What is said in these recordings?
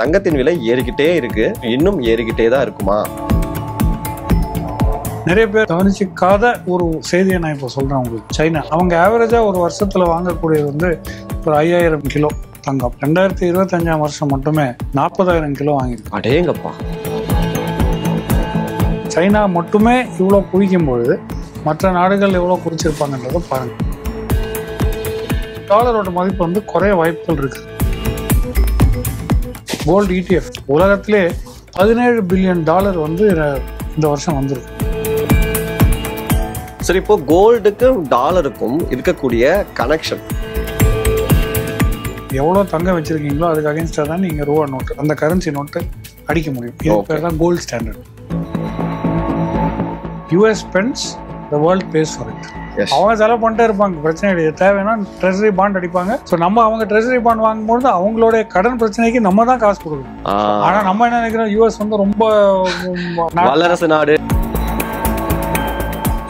தங்கத்தின் விலை ஏறிக்கிட்டே இருக்கு, இன்னும் ஏறிக்கிட்டே தான் இருக்குமா? நிறைய பேர் கவனிச்சிக்காத ஒரு செய்தியை நான் இப்போ சொல்றேன் உங்களுக்கு. சைனா அவங்க ஆவரேஜா ஒரு வருஷத்துல வாங்கக்கூடியது வந்து ஒரு 5000 கிலோ தங்கம். 2025ஆம் வருஷம் மட்டுமே 40,000 கிலோ வாங்கியிருக்கு. அடேங்கப்பா. சைனா மட்டுமே இவ்வளோ குவிக்கும் பொழுது மற்ற நாடுகள் எவ்வளோ குறிச்சிருப்பாங்கன்றதை பாருங்க. டாலரோட மதிப்பு வந்து குறைய வாய்ப்புகள் இருக்கு. கோல்டு ETF உலகத்திலே $17 பில்லியன் வந்து இந்த வருஷம் வந்திருக்கு. சரி, இப்போ கோல்டுக்கும் டாலருக்கும் இருக்கக்கூடிய கனெக்ஷன், எவ்வளோ தங்கம் வச்சிருக்கீங்களோ அதுக்கு அகேன்ஸ்டாக தான் நீங்கள் ரூபா நோட்டு, அந்த கரன்சி நோட்டு அடிக்க முடியும். இது பேர் தான் gold standard. US spends, the world pays for it. அவங்க செலவு பண்ணிட்டே இருப்பாங்க, பிரச்சனை கிடையாது. தேவைன்னா ட்ரெஸரி பாண்ட் அடிப்பாங்க. ஸோ நம்ம அவங்க ட்ரெஸரி பாண்ட் வாங்கும்போது அவங்களுடைய கடன் பிரச்சனைக்கு நம்ம தான் காசு கொடுக்கணும். ஆனா நம்ம என்ன நினைக்கிறோம், US வந்து ரொம்ப வல்லரசு நாடு.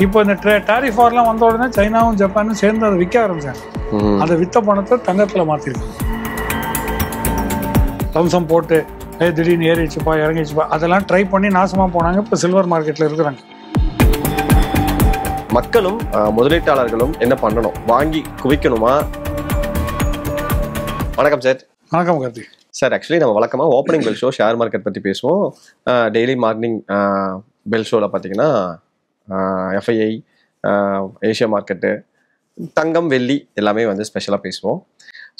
இப்போ இந்த டாரிஃப் வார்லாம் வந்த உடனே சைனாவும் ஜப்பானும் சேர்ந்து அதை விற்க ஆரம்பிச்சாங்க. அந்த வித்த பணத்தை தங்கத்துல மாத்திருக்காங்க. லம்சம் போட்டு திடீர்னு ஏறிச்சுப்பா இறங்கிச்சுப்பா அதெல்லாம் ட்ரை பண்ணி நாசமா போனாங்க. இப்போ சில்வர் மார்க்கெட்ல இருக்கிறாங்க. மக்களும் முதலீட்டாளர்களும் என்ன பண்ணணும்? வாங்கி குவிக்கணுமா? வணக்கம் சார். வணக்கம் கார்த்திக் சார். ஆக்சுவலி நம்ம வழக்கமாக opening bell show share market பற்றி பேசுவோம். டெய்லி மார்னிங் பெல் ஷோவில் பார்த்தீங்கன்னா FII, ஏஷியா மார்க்கெட்டு, தங்கம், வெள்ளி எல்லாமே வந்து ஸ்பெஷலாக பேசுவோம்.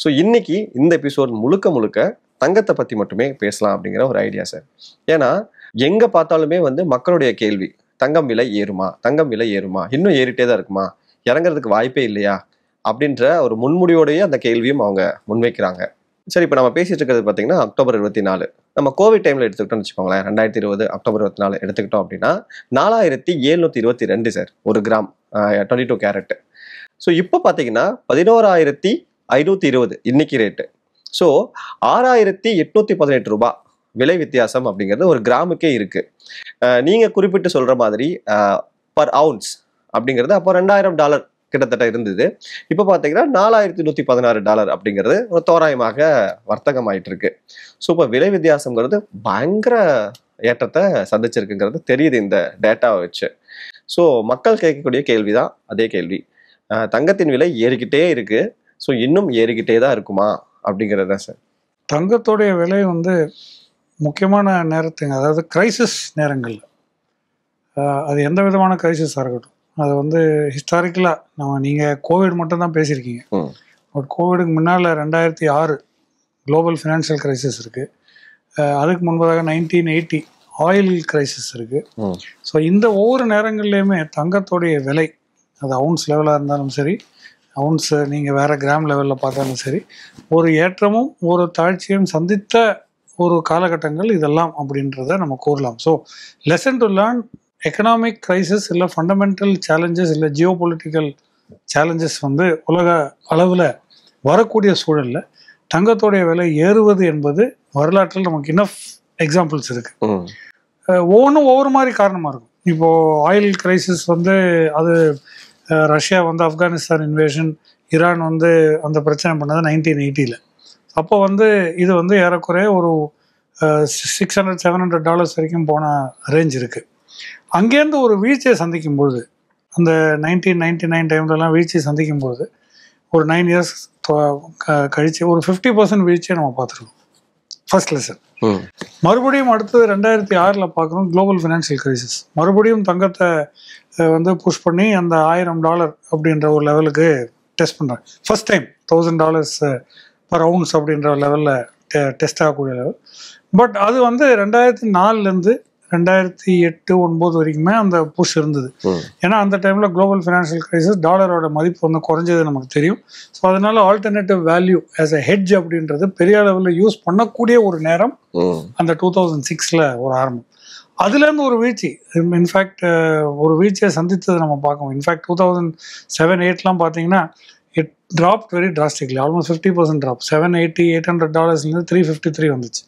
ஸோ இன்னைக்கு இந்த எபிசோட் முழுக்க தங்கத்தை பற்றி மட்டுமே பேசலாம் அப்படிங்கிற ஒரு ஐடியா சார். ஏன்னா எங்கே பார்த்தாலுமே வந்து மக்களுடைய கேள்வி, தங்கம் விலை ஏறுமா, தங்கம் விலை ஏறுமா, இன்னும் ஏறிட்டே தான் இருக்குமா, இறங்குறதுக்கு வாய்ப்பே இல்லையா அப்படின்ற ஒரு முன்முடியோடைய அந்த கேள்வியும் அவங்க முன்வைக்கிறாங்க. சரி, இப்போ நம்ம பேசிட்டு இருக்கிறது பார்த்தீங்கன்னா அக்டோபர் 24. நம்ம கோவிட் டைமில் எடுத்துக்கிட்டோம்னு வச்சுக்கோங்களேன். 2020 அக்டோபர் 24 எடுத்துக்கிட்டோம் அப்படின்னா 4722 சார் ஒரு கிராம் 22 கேரட். ஸோ இப்போ பார்த்தீங்கன்னா 11,520 இன்னைக்கு ரேட்டு. ஸோ 6,818 ரூபாய் விலை வித்தியாசம் அப்படிங்கிறது ஒரு கிராமுக்கே இருக்கு. நீங்க குறிப்பிட்டு சொல்ற மாதிரி பர் அவுன்ஸ் அப்படிங்கிறது அப்போ $2,000 கிட்டத்தட்ட இருந்தது. இப்போ பார்த்தீங்கன்னா $4,116 அப்படிங்கிறது ஒரு தோராயமாக வர்த்தகம் ஆயிட்டு இருக்கு. ஸோ இப்போ விலை வித்தியாசங்கிறது பயங்கர ஏற்றத்தை சந்திச்சிருக்குங்கிறது தெரியுது இந்த டேட்டாவை வச்சு. ஸோ மக்கள் கேட்கக்கூடிய கேள்விதான் அதே கேள்வி. தங்கத்தின் விலை ஏறிக்கிட்டே இருக்கு, ஸோ இன்னும் ஏறிக்கிட்டே தான் இருக்குமா அப்படிங்கிறது தான் சார். தங்கத்தோடைய விலை வந்து முக்கியமான நேரத்துங்க, அதாவது கிரைசிஸ் நேரங்களில், அது எந்த விதமான கிரைசிஸாக இருக்கட்டும், அது வந்து ஹிஸ்டாரிக்கலாக நீங்கள் கோவிட் மட்டும்தான் பேசியிருக்கீங்க. பட் கோவிடுக்கு முன்னால் 2006 குளோபல் ஃபினான்ஷியல் கிரைசிஸ் இருக்குது. அதுக்கு முன்பதாக 1980 ஆயில் கிரைசிஸ் இருக்குது. ஸோ இந்த ஒவ்வொரு நேரங்கள்லேயுமே தங்கத்தோடைய விலை, அது அவுன்ஸ் லெவலாக இருந்தாலும் சரி, அவுன்ஸ் நீங்கள் வேறு கிராம் லெவலில் பார்த்தாலும் சரி, ஒரு ஏற்றமும் ஒரு தாழ்ச்சியும் சந்தித்த ஒரு காலகட்டங்கள் இதெல்லாம் அப்படின்றத நம்ம கூறலாம். So lesson to learn, economic crisis இல்லை ஃபண்டமெண்டல் சேலஞ்சஸ் இல்லை ஜியோ பொலிட்டிக்கல் சேலஞ்சஸ் வந்து உலக அளவில் வரக்கூடிய சூழலில் தங்கத்தோடைய விலை ஏறுவது என்பது வரலாற்றில் நமக்கு இன்னஃப் எக்ஸாம்பிள்ஸ் இருக்குது. ஒவ்வொன்றும் ஒவ்வொரு மாதிரி காரணமாக இருக்கும். இப்போது ஆயில் கிரைசிஸ் வந்து அது ரஷ்யா வந்து ஆப்கானிஸ்தான் இன்வேஷன், ஈரான் வந்து அந்த பிரச்சனை பண்ணது 1980. அப்போ வந்து இது வந்து ஏறக்குறைய ஒரு $600-700 வரைக்கும் போன ரேஞ்ச் இருக்குது. அங்கேருந்து ஒரு வீழ்ச்சியை சந்திக்கும் பொழுது, அந்த 1999 டைம்லலாம் வீழ்ச்சியை சந்திக்கும் பொழுது ஒரு 9 இயர்ஸ் கழிச்சு ஒரு 50% வீழ்ச்சியை நம்ம பார்த்துருக்கோம். First lesson. மறுபடியும் அடுத்தது 2006 பார்க்குறோம், குளோபல் ஃபினான்ஷியல் கிரைசிஸ். மறுபடியும் தங்கத்தை வந்து புஷ் பண்ணி அந்த $1,000 அப்படின்ற ஒரு லெவலுக்கு டெஸ்ட் பண்ணுறாங்க. ஃபர்ஸ்ட் டைம் $1,000 பர் அவுன்ஸ் அப்படின்ற லெவலில் டெஸ்ட் ஆகக்கூடிய லெவல். பட் அது வந்து 2004லேருந்து 2008-09 வரைக்குமே அந்த புஷ் இருந்தது. ஏன்னா அந்த டைமில் குளோபல் ஃபினான்ஷியல் கிரைசிஸ், டாலரோட மதிப்பு வந்து குறைஞ்சது நமக்கு தெரியும். ஸோ அதனால alternative value as a hedge அப்படின்றது பெரிய அளவில் யூஸ் பண்ணக்கூடிய ஒரு நேரம் அந்த 2006 ஒரு ஆரம்பம். அதுலேருந்து ஒரு வீழ்ச்சி, இன்ஃபேக்ட் ஒரு வீழ்ச்சியை சந்தித்தது நம்ம பார்க்கணும். இன்ஃபேக்ட் 2007-08 பார்த்தீங்கன்னா it drop very drastically, almost 50% drop. $780-800 $353 வந்துச்சு.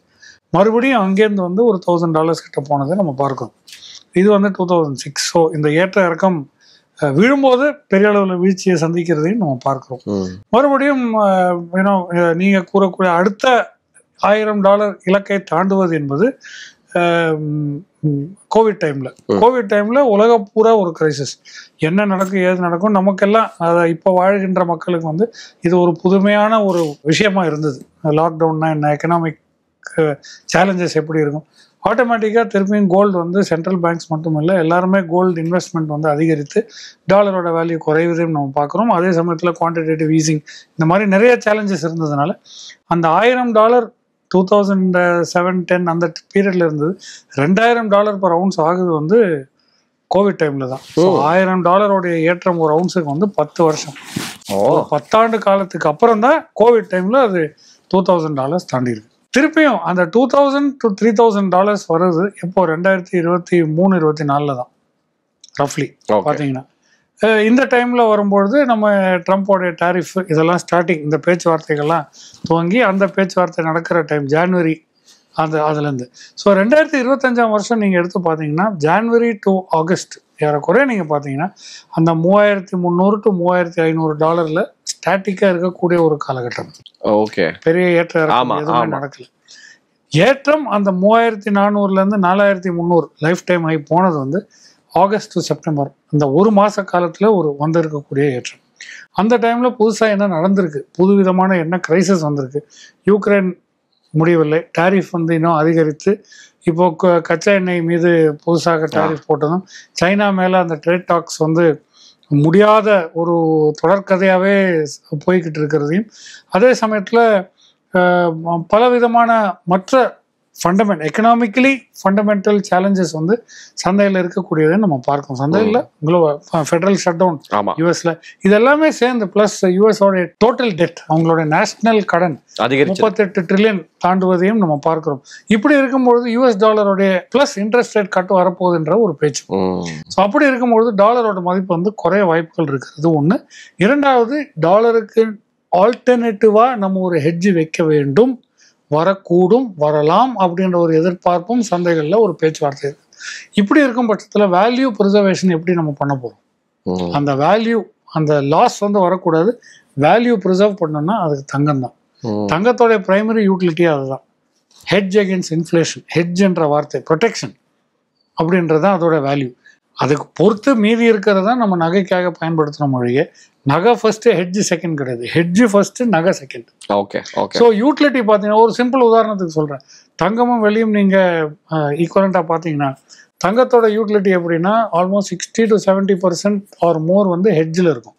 மறுபடியும் அங்கேருந்து வந்து ஒரு $1,000 கிட்ட போனதை நம்ம பார்க்கணும். இது வந்து 2006. ஸோ இந்த ஏற்ற இறக்கம் விழும்போது பெரிய அளவில் வீழ்ச்சியை சந்திக்கிறதையும் நம்ம பார்க்கிறோம். மறுபடியும் நீங்கள் கூறக்கூடிய அடுத்த $1000 இலக்கை தாண்டுவது என்பது கோவிட் டைம்ல உலக பூரா ஒரு கிரைசிஸ். என்ன நடக்கும் ஏது நடக்கும் நமக்கெல்லாம் அதை இப்போ வாழ்கின்ற மக்களுக்கு வந்து இது ஒரு புதுமையான ஒரு விஷயமா இருந்தது. லாக்டவுன்னா என்ன, எக்கனாமிக் சேலஞ்சஸ் எப்படி இருக்கும். ஆட்டோமேட்டிக்காக திரும்பியும் கோல்டு வந்து சென்ட்ரல் பேங்க்ஸ் மட்டும் இல்லை, எல்லாருமே கோல்டு இன்வெஸ்ட்மெண்ட் வந்து அதிகரித்து டாலரோட வேல்யூ குறைவதையும் நம்ம பார்க்குறோம். அதே சமயத்தில் குவான்டிடேட்டிவ் ஈஸிங் இந்த மாதிரி நிறைய சேலஞ்சஸ் இருந்ததுனால அந்த $1000 2007-10 அந்த பீரியட்ல இருந்தது. $2000 per ounce ஆகுது வந்து கோவிட் டைம்ல தான். $1000 ஏற்றம் ஒரு அவுன்ஸுக்கு வந்து 10 வருஷம், 10 ஆண்டு காலத்துக்கு அப்புறம் தான் கோவிட் டைம்ல அது $2000 தாண்டி இருக்கு. திருப்பியும் அந்த $2000 to $3000 வருது எப்போ 2023-24 தான் ரஃப்லி பார்த்தீங்கன்னா. இந்த டைமில் வரும்பொழுது நம்ம ட்ரம்ப்போடைய டாரிஃப் இதெல்லாம் ஸ்டார்டிங் இந்த பேச்சுவார்த்தைகள்லாம் துவங்கி அந்த பேச்சுவார்த்தை நடக்கிற டைம் ஜான்வரி அதுலேருந்து. ஸோ 2025 நீங்கள் எடுத்து பார்த்தீங்கன்னா ஜான்வரி டு ஆகஸ்ட் ஏறக்குறைய நீங்கள் பார்த்தீங்கன்னா அந்த $3300 to $3500 ஸ்டாட்டிக்காக இருக்கக்கூடிய ஒரு காலகட்டம். ஓகே, பெரிய ஏற்றம் எதுவுமே நடக்கல. ஏற்றம் அந்த 3400 4300 லைஃப் டைம் ஆகி போனது வந்து ஆகஸ்ட் டு செப்டம்பர் அந்த ஒரு மாத காலத்தில் வந்திருக்கக்கூடிய ஏற்றம். அந்த டைமில் புதுசாக என்ன நடந்திருக்கு, புதுவிதமான என்ன கிரைசிஸ் வந்திருக்கு. யூக்ரைன் முடியவில்லை, டாரிஃப் வந்து இன்னும் அதிகரித்து இப்போ கச்சா எண்ணெய் மீது புதுசாக டாரிஃப் போட்டதும் சைனா மேலே அந்த ட்ரேட் டாக்ஸ் வந்து முடியாத ஒரு தொடர்கதையாகவே போய்கிட்டு இருக்கிறதையும், அதே சமயத்தில் பலவிதமான மற்ற எக்கனாமிக்கலி ஃபண்டமெண்டல் சேலஞ்சஸ் வந்து சந்தையில் இருக்கக்கூடியதை நம்ம பார்க்கணும். சந்தையில் ஃபெடரல் ஷட் டவுன் யூஎஸ்ல இதெல்லாமே சேர்ந்து பிளஸ் யூஎஸோட டோட்டல் டெட் அவங்களோட நேஷனல் கடன் 38 trillion தாண்டுவதையும் நம்ம பார்க்கிறோம். இப்படி இருக்கும்பொழுது US டாலருடைய பிளஸ் இன்ட்ரெஸ்ட் ரேட் கட்டு வரப்போகுதுன்ற ஒரு பேச்சு. ஸோ அப்படி இருக்கும்பொழுது டாலரோட மதிப்பு வந்து குறைய வாய்ப்புகள் இருக்கிறது ஒன்று. இரண்டாவது, டாலருக்கு ஆல்டர்னேட்டிவா நம்ம ஒரு ஹெட்ஜ் வைக்க வேண்டும், வரக்கூடும் வரலாம் அப்படின்ற ஒரு எதிர்பார்ப்பும் சந்தைகளில் ஒரு பேச்சுவார்த்தை இருக்கு. இப்படி இருக்கும் பட்சத்தில் வேல்யூ ப்ரிசர்வேஷன் எப்படி நம்ம பண்ண போகிறோம், அந்த வேல்யூ அந்த லாஸ் வந்து வரக்கூடாது. வேல்யூ ப்ரிசர்வ் பண்ணோம்னா அதுக்கு தங்கம் தான். தங்கத்தோடைய பிரைமரி யூட்டிலிட்டி அதுதான். ஹெட்ஜ் அகேன்ஸ்ட் இன்ஃப்ளேஷன், ஹெட்ஜ் என்ற வார்த்தை ப்ரொடெக்ஷன் அப்படின்றது தான் அதோட வேல்யூ. அதுக்கு பொறுத்து மீதி இருக்கிறதா நம்ம நகைக்காக பயன்படுத்துகிற மொழியே. நகை ஃபர்ஸ்ட், ஹெட்ஜ் செகண்ட் கிடையாது. ஹெட்ஜ் ஃபர்ஸ்ட், நகை second. Okay okay. So utility பார்த்தீங்கன்னா ஒரு சிம்பிள் உதாரணத்துக்கு சொல்கிறேன். தங்கமும் வெள்ளியும் நீங்கள் ஈக்குவலண்ட்டாக பார்த்தீங்கன்னா தங்கத்தோட யூட்டிலிட்டி எப்படின்னா ஆல்மோஸ்ட் 60 to 70% ஆர் மோர் வந்து ஹெட்ஜில் இருக்கும்.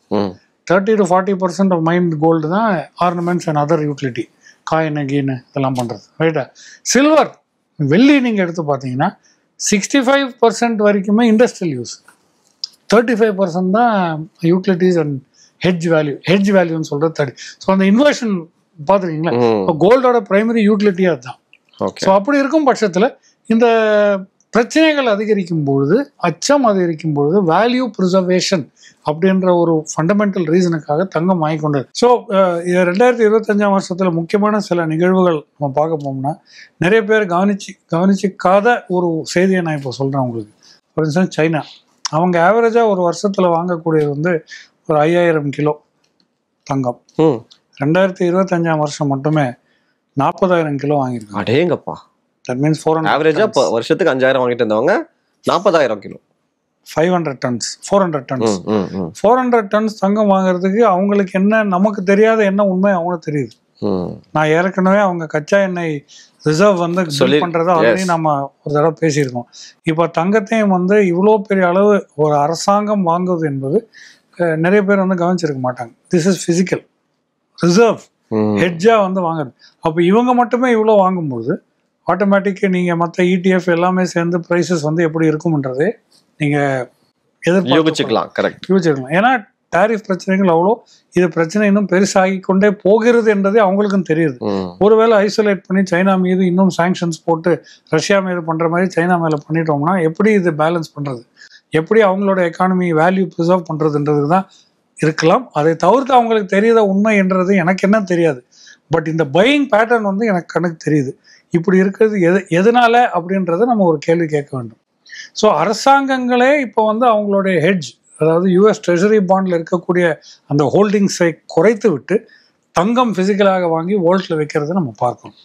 30 to 40% ஆஃப் மைண்ட் கோல்டு தான் ornaments and other utility, coin கீனு இதெல்லாம் பண்ணுறது, ரைட்டா. சில்வர் வெள்ளி நீங்கள் எடுத்து பார்த்தீங்கன்னா 65% வரைக்குமே இண்டஸ்ட்ரியல் யூஸ், 35% தான் யூட்டிலிட்டிஸ் அண்ட் ஹெட்ஜ் வேல்யூன்னு சொல்கிறது 30. ஸோ அந்த இன்வர்ஷன் பார்த்துருக்கீங்களா, கோல்டோட பிரைமரி யூட்டிலிட்டியாக அதுதான். ஸோ அப்படி இருக்கும் பட்சத்தில் இந்த பிரச்சனைகள் அதிகரிக்கும் பொழுது, அச்சம் அதிகரிக்கும் பொழுது வேல்யூ ப்ரிசர்வேஷன் அப்படின்ற ஒரு ஃபண்டமெண்டல் ரீசனுக்காக தங்கம் வாங்கிக்கொண்டது. ஸோ 2025 முக்கியமான சில நிகழ்வுகள் நம்ம பார்க்க போனோம்னா நிறைய பேர் கவனிச்சிக்காத ஒரு செய்தியை நான் இப்போ சொல்கிறேன் உங்களுக்கு. ஃபார் இன்ஸ்டன்ஸ் சைனா, அவங்க ஆவரேஜாக ஒரு வருஷத்தில் வாங்கக்கூடியது வந்து ஒரு 5000 கிலோ தங்கம். 2025 மட்டுமே 40,000 கிலோ வாங்கியிருக்காங்க. அடேங்கப்பா. தட் மீன்ஸ் 400 ஆவரேஜா வருஷத்துக்கு 5000 வாங்கிட்டு இருந்தவங்க 40,000 கிலோ, 500 tons 400 tons 400 tons தங்கம் வாங்குறதுக்கு அவங்களுக்கு என்ன, நமக்கு தெரியாத என்ன உண்மை அவங்களுக்கு தெரியுது. நான் ஏற்கனவே அவங்க கச்சா எண்ணெய் ரிசர்வ் வந்து பண்றதை ஆல்ரெடி நம்ம ஒரு தடவை பேசியிருக்கோம். இப்போ தங்கத்தையும் வந்து இவ்வளோ பெரிய அளவு ஒரு அரசாங்கம் வாங்குவது என்பது நிறைய பேர் வந்து கவனிச்சிருக்க மாட்டாங்க. திஸ் இஸ் பிசிக்கல் ரிசர்வ், ஹெட்ஜா வந்து வாங்குறது. அப்போ இவங்க மட்டுமே இவ்வளோ வாங்கும்போது ஆட்டோமேட்டிக்காக நீங்கள் மற்ற ETF எல்லாமே சேர்ந்து ப்ரைஸஸ் வந்து எப்படி இருக்கும்ன்றதே நீங்கள் யோசிச்சுக்கலாம். கரெக்ட், யோசிச்சுக்கலாம். ஏன்னா டாரிஃப் பிரச்சனைகள் அவ்வளோ, இது பிரச்சனை இன்னும் பெருசாகி கொண்டே போகிறது என்றதே அவங்களுக்கும் தெரியுது. ஒருவேளை ஐசோலேட் பண்ணி சைனா மீது இன்னும் சாங்ஷன்ஸ் போட்டு ரஷ்யா மீது பண்ணுற மாதிரி சைனா மேலே பண்ணிட்டோம்னா எப்படி இது பேலன்ஸ் பண்ணுறது, எப்படி அவங்களோட எக்கானமி வேல்யூ ப்ரிசர்வ் பண்ணுறதுன்றதுக்கு தான் இருக்கலாம். அதை தவிர்த்து அவங்களுக்கு தெரியாத உண்மை என்றது எனக்கு என்ன தெரியாது. பட் இந்த பையிங் பேட்டர்ன் வந்து எனக்கு கணக்கு தெரியுது. இப்படி இருக்கிறது எதனால அப்படின்றத நம்ம ஒரு கேள்வி கேட்க வேண்டும். ஸோ அரசாங்கங்களே இப்போ வந்து அவங்களுடைய ஹெட்ஜ், அதாவது US ட்ரெஷரி பாண்டில் இருக்கக்கூடிய அந்த ஹோல்டிங்ஸை குறைத்து விட்டு தங்கம் ஃபிசிக்கலாக வாங்கி வோல்ட்டில் வைக்கிறத நம்ம பார்க்கணும்.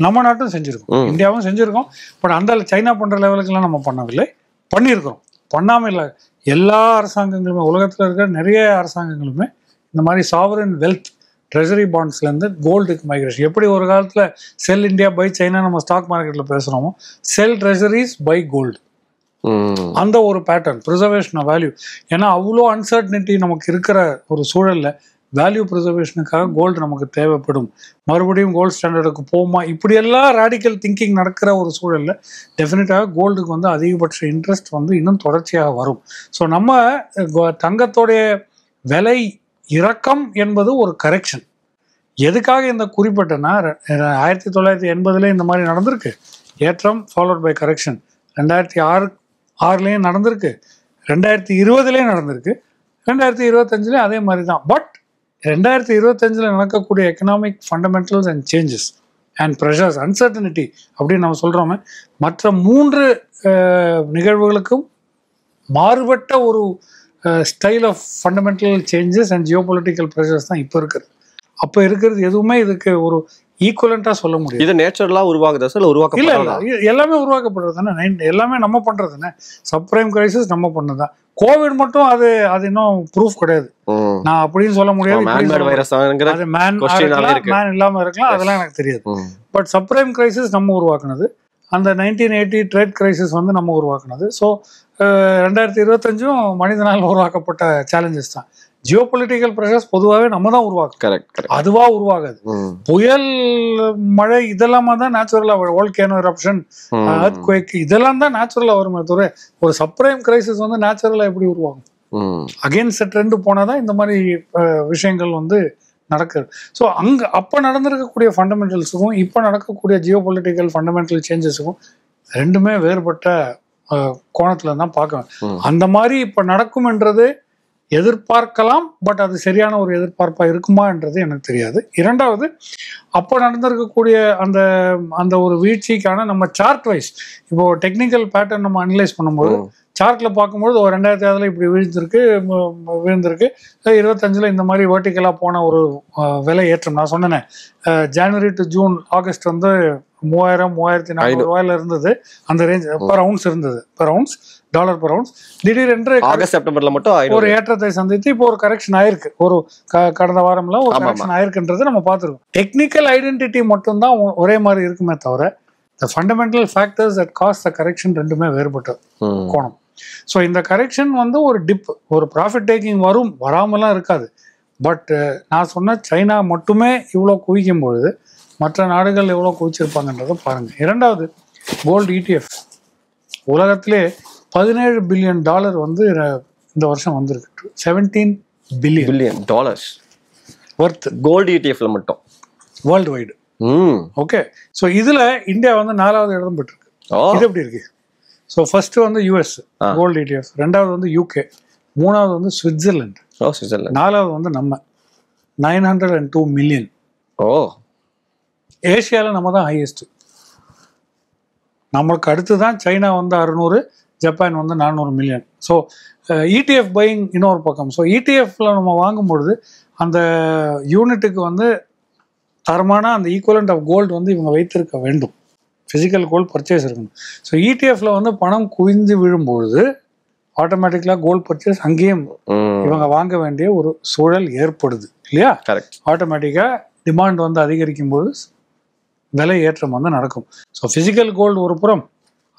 நம்ம நாட்டும் செஞ்சுருக்கோம், இந்தியாவும் செஞ்சுருக்கோம். பட் அந்த சைனா பண்ணுற லெவலுக்கெல்லாம் நம்ம பண்ணவில்லை, பண்ணியிருக்கிறோம். பண்ணாமல் இல்லை, எல்லா அரசாங்கங்களுமே உலகத்தில் இருக்கிற நிறைய அரசாங்கங்களுமே இந்த மாதிரி சாவரன் வெல்த் ட்ரெஷரி பாண்ட்ஸ்லேருந்து கோல்டுக்கு மைக்ரேஷன். எப்படி ஒரு காலத்தில் செல் இந்தியா பை சைனா நம்ம ஸ்டாக் மார்க்கெட்டில் பேசுகிறோமோ, செல் ட்ரெஷரிஸ் பை கோல்டு, அந்த ஒரு பேட்டர்ன் ப்ரிசர்வேஷன் ஆஃப் வேல்யூ. ஏன்னா அவ்வளோ அன்சர்டனிட்டி நமக்கு இருக்கிற ஒரு சூழலில் வேல்யூ ப்ரிசர்வேஷனுக்காக கோல்டு நமக்கு தேவைப்படும். மறுபடியும் கோல்டு ஸ்டாண்டர்டுக்கு போமா, இப்படியெல்லாம் ரேடிக்கல் திங்கிங் நடக்கிற ஒரு சூழலில் டெஃபினட்டாக கோல்டுக்கு வந்து அதிகபட்ச இன்ட்ரெஸ்ட் வந்து இன்னும் தொடர்ச்சியாக வரும். ஸோ நம்ம தங்கத்தோடைய விலை இறக்கம் என்பது ஒரு கரெக்ஷன். எதுக்காக இந்த குறிப்பிட்டனா, 1980 இந்த மாதிரி நடந்திருக்கு ஏற்றம், ஃபாலோட் பை கரெக்ஷன். 2006 நடந்திருக்கு, 2020 நடந்திருக்கு, 2025 அதே மாதிரி தான். பட் 2025 நடக்கக்கூடிய economic fundamentals and changes and pressures, uncertainty அப்படின்னு நம்ம சொல்கிறோமே, மற்ற 3 நிகழ்வுகளுக்கும் மாறுபட்ட ஒரு style of fundamental changes and geopolitical pressures தான் இப்போ இருக்குது. அப்போ இருக்கிறது எதுவுமே இதுக்கு ஒரு ஈக்குவலண்டா சொல்ல முடியும். இது நேச்சுரலா உருவாகுதா சார், உருவாக்கப்படுறதா? இல்ல, எல்லாமே உருவாக்கப்படுறது தானே, எல்லாமே நம்ம பண்றது தானே. சப்ரைம் கிரைசிஸ் நம்ம பண்ணதுதான். கோவிட் மட்டும் அது இன்னும் ப்ரூஃப் கிடையாது, நான் அப்படின்னு சொல்ல முடியாது. அது மேன் இல்லாம இருக்கலாம், அதெல்லாம் எனக்கு தெரியாது. பட் சப்ரைம் கிரைசிஸ் நம்ம உருவாக்குனது, அந்த 1980 ட்ரேட் கிரைசிஸ் வந்து நம்ம உருவாக்குனது. ஸோ 2025 மனிதனால் உருவாக்கப்பட்ட சேலஞ்சஸ் தான். ஜியோ பொலிட்டிக்கல் ப்ரெஷர்ஸ் பொதுவாகவே நம்ம தான் உருவாக்கும், அதுவா உருவாகாது. புயல், மழை இதெல்லாமா தான் நேச்சுரலா வரும். வோல்கேனோ எரப்ஷன், எர்த்குவேக் இதெல்லாம் தான் நேச்சுரலா வருமே தவிர ஒரு சப்ரைம் கிரைசிஸ் வந்து நேச்சுரலா எப்படி உருவாகும்? அகெயின்ஸ்ட் ட்ரெண்ட் போனாதான் இந்த மாதிரி விஷயங்கள் வந்து நடக்குது. ஸோ அப்போ நடந்திருக்கக்கூடிய ஃபண்டமெண்டல்ஸுக்கும் இப்போ நடக்கக்கூடிய ஜியோ பொலிட்டிக்கல் ஃபண்டமெண்டல் சேஞ்சஸுக்கும் ரெண்டுமே வேறுபட்ட கோணத்துல தான் பார்க்குவேன். அந்த மாதிரி இப்போ நடக்கும்ன்றது எதிர்பார்க்கலாம், பட் அது சரியான ஒரு எதிர்பார்ப்பா இருக்குமான்றது எனக்கு தெரியாது. இரண்டாவது, அப்போ நடந்திருக்கக்கூடிய அந்த ஒரு வீழ்ச்சிக்கான நம்ம சார்ட் வைஸ் இப்போ டெக்னிக்கல் பேட்டர்ன் நம்ம அனலைஸ் பண்ணும்போது சார்ட்ல பார்க்கும்போது ஒரு 2006 இப்படி விழுந்திருக்கு, 25 இந்த மாதிரி வெர்டிக்கலா போன ஒரு விலை ஏற்றம். நான் சொன்னேன், ஜனவரி டு ஜூன் ஆகஸ்ட் வந்து 3000-3400 ரூபாயில இருந்தது, அந்த ரேஞ்ச் பெர் அவுன்ஸ் இருந்தது, டாலர் பெர் அவுன்ஸ். திடீரென்று ஆகஸ்ட் செப்டம்பர்ல மட்டும் ஒரு ஏற்றத்தை சந்தித்து இப்போ ஒரு கரெக்ஷன் ஆயிருக்கு. ஒரு கடந்த வாரம்ல ஒரு கரெக்ஷன் ஆயிருக்குன்றது நம்ம பார்த்துருக்கோம். டெக்னிக்கல் ஐடென்டிட்டி மட்டும்தான் ஒரே மாதிரி இருக்குமே தவிர the fundamental factors that cause the correction ரெண்டுமே வேறுபட்ட கோணம். ஸோ இந்த கரெக்ஷன் வந்து ஒரு டிப், ஒரு ப்ராஃபிட் டேக்கிங் வரும், வராமலாம் இருக்காது. பட் நான் சொன்ன சைனா மட்டுமே இவ்வளோ குவிக்கும் பொழுது மற்ற நாடுகள் எவ்வளோ குவிச்சிருப்பாங்கன்றதை பாருங்கள். இரண்டாவது, கோல்டு ETF உலகத்திலே $17 பில்லியன் வந்து இந்த வருஷம் வந்திருக்கு. $17 பில்லியன் ஒர்த் கோல்டு ETF மட்டும் வேர்ல்டு வைடு. ஓகே, ஸோ இதுல இந்தியா வந்து 4வது இடம் பெற்றிருக்கு. இது எப்படி இருக்கு? ஸோ ஃபர்ஸ்ட் வந்து US கோல்டு ETF, 2வது வந்து UK, 3வது வந்து சுவிட்சர்லாந்து, 4வது வந்து நம்ம 902 மில்லியன். ஏசியாவில் நம்ம தான் ஹையஸ்ட். நம்மளுக்கு அடுத்து தான் சைனா வந்து 600, ஜப்பான் வந்து 400 மில்லியன். ஸோ ETF பையிங் இன்னொரு பக்கம். ஸோ ETFல நம்ம வாங்கும்பொழுது அந்த யூனிட்டுக்கு வந்து தரமான அந்த ஈக்குவலண்ட் ஆஃப் கோல்டு வந்து இவங்க வைத்திருக்க வேண்டும், ஃபிசிக்கல் கோல்டு பர்ச்சேஸ் இருக்கணும். ஸோ ETF வந்து பணம் குவிந்து விழும்பொழுது ஆட்டோமேட்டிக்கலாக கோல்டு பர்ச்சேஸ் அங்கேயும் இவங்க வாங்க வேண்டிய ஒரு சூழல் ஏற்படுது இல்லையா? ஆட்டோமேட்டிக்காக டிமாண்ட் வந்து அதிகரிக்கும் போது விலை ஏற்றம் வந்து நடக்கும். ஸோ ஃபிசிக்கல் கோல்டு ஒரு புறம்,